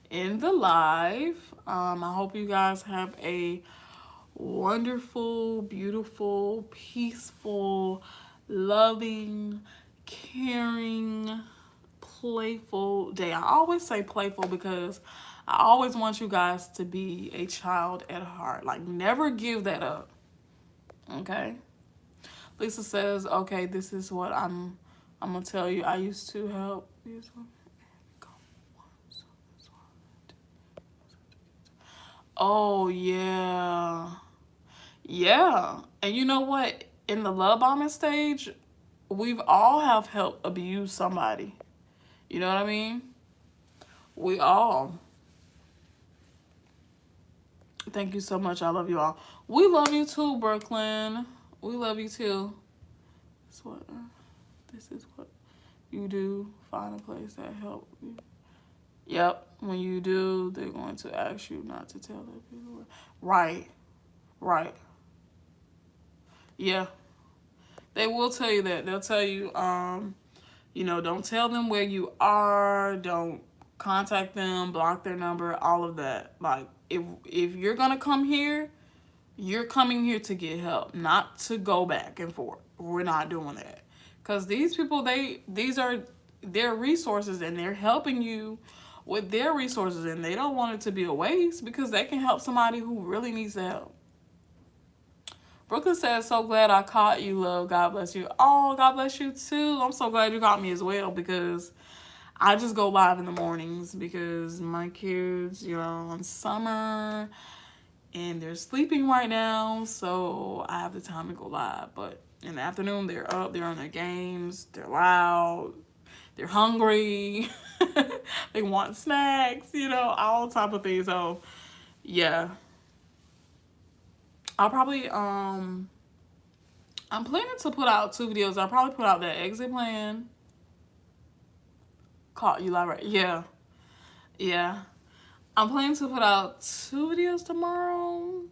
end the live. I hope you guys have a wonderful, beautiful, peaceful, loving, caring, playful day. I always say playful because I always want you guys to be a child at heart. Like, never give that up. Okay? Lisa says, okay, this is what I'm gonna tell you. I used to help. Oh, yeah. Yeah. And you know what? In the love bombing stage, we've all have helped abuse somebody. You know what I mean? We all. Thank you so much. I love you all. We love you too, Brooklyn. We love you too. This is what you do. Find a place that helps you. Yep. When you do, they're going to ask you not to tell other people. Right. Right. Yeah. They will tell you that. They'll tell you, don't tell them where you are. Don't contact them. Block their number. All of that. Like, if you're going to come here, you're coming here to get help, not to go back and forth. We're not doing that. Because these people, these are their resources, and they're helping you with their resources, and they don't want it to be a waste because they can help somebody who really needs help. Brooklyn says, so glad I caught you, love. God bless you. Oh, God bless you too. I'm so glad you caught me as well, because I just go live in the mornings because my kids, on summer and they're sleeping right now. So I have the time to go live. But in the afternoon, they're up, they're on their games, they're loud. they're hungry, they want snacks, you know, all type of things. So yeah, I'll probably I'm planning to put out 2 videos. I'll probably put out that exit plan. Caught you live, right? Yeah, yeah. I'm planning to put out 2 videos tomorrow.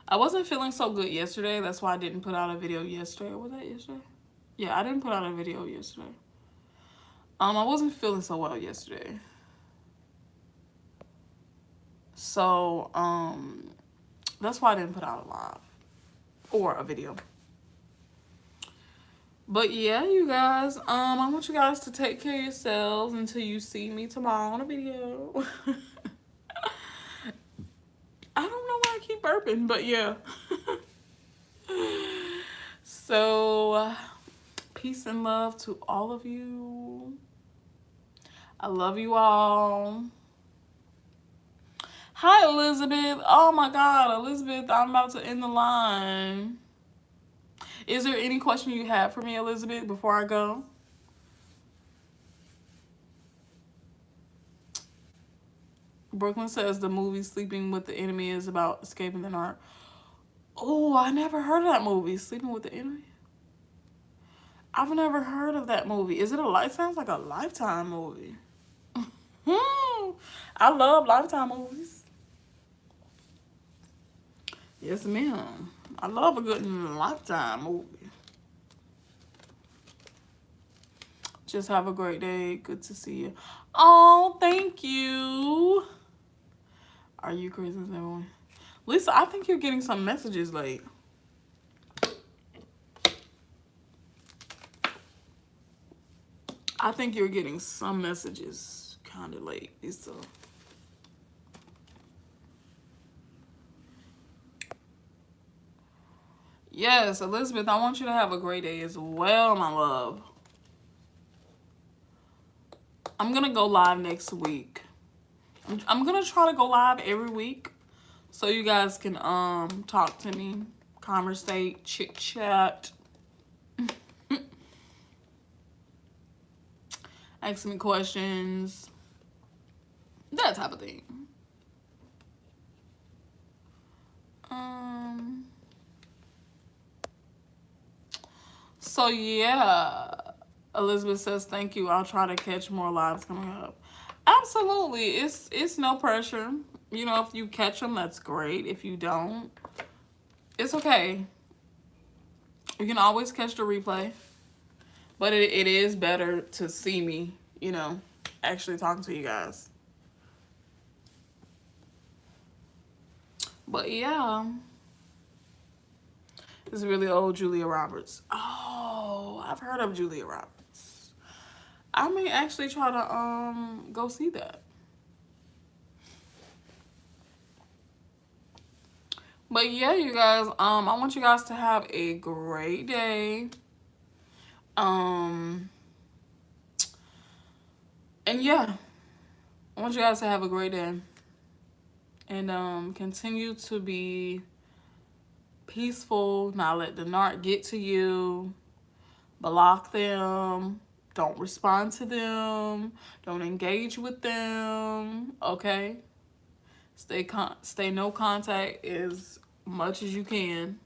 I wasn't feeling so good yesterday. That's why I didn't put out a video yesterday. Was that yesterday? Yeah, I didn't put out a video yesterday. I wasn't feeling so well yesterday. So, that's why I didn't put out a live or a video. But yeah, you guys, I want you guys to take care of yourselves until you see me tomorrow on a video. I don't know why I keep burping, but yeah. So, peace and love to all of you. I love you all. Hi, Elizabeth. Oh my God, Elizabeth, I'm about to end the line. Is there any question you have for me, Elizabeth, before I go? Brooklyn says the movie Sleeping with the Enemy is about escaping the Narc. Oh, I never heard of that movie, Sleeping with the Enemy. I've never heard of that movie. Is it a life? Sounds like a Lifetime movie. I love Lifetime movies. Yes, ma'am. I love a good Lifetime movie. Just have a great day. Good to see you. Oh, thank you. Are you crazy as everyone? Lisa, I think you're getting some messages late. I think you're getting some messages kind of late, Lisa. Yes, Elizabeth, I want you to have a great day as well, my love. I'm going to go live next week. I'm going to try to go live every week so you guys can talk to me, conversate, chit chat. Ask me questions. That type of thing. So yeah, Elizabeth says thank you. I'll try to catch more lives coming up. Absolutely, it's no pressure. You know, if you catch them, that's great. If you don't, it's okay. You can always catch the replay, but it is better to see me, you know, actually talking to you guys. But yeah, this is really old Julia Roberts. Oh, I've heard of Julia Roberts. I may actually try to go see that. But yeah, you guys, I want you guys to have a great day. And yeah, I want you guys to have a great day. And continue to be peaceful, not let the narc get to you. Block them. Don't respond to them. Don't engage with them. Okay? Stay no contact as much as you can.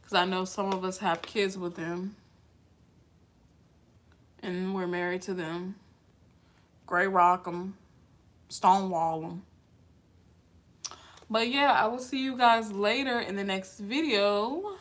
Because I know some of us have kids with them. And we're married to them. Gray rock them. Stonewall them. But yeah, I will see you guys later in the next video.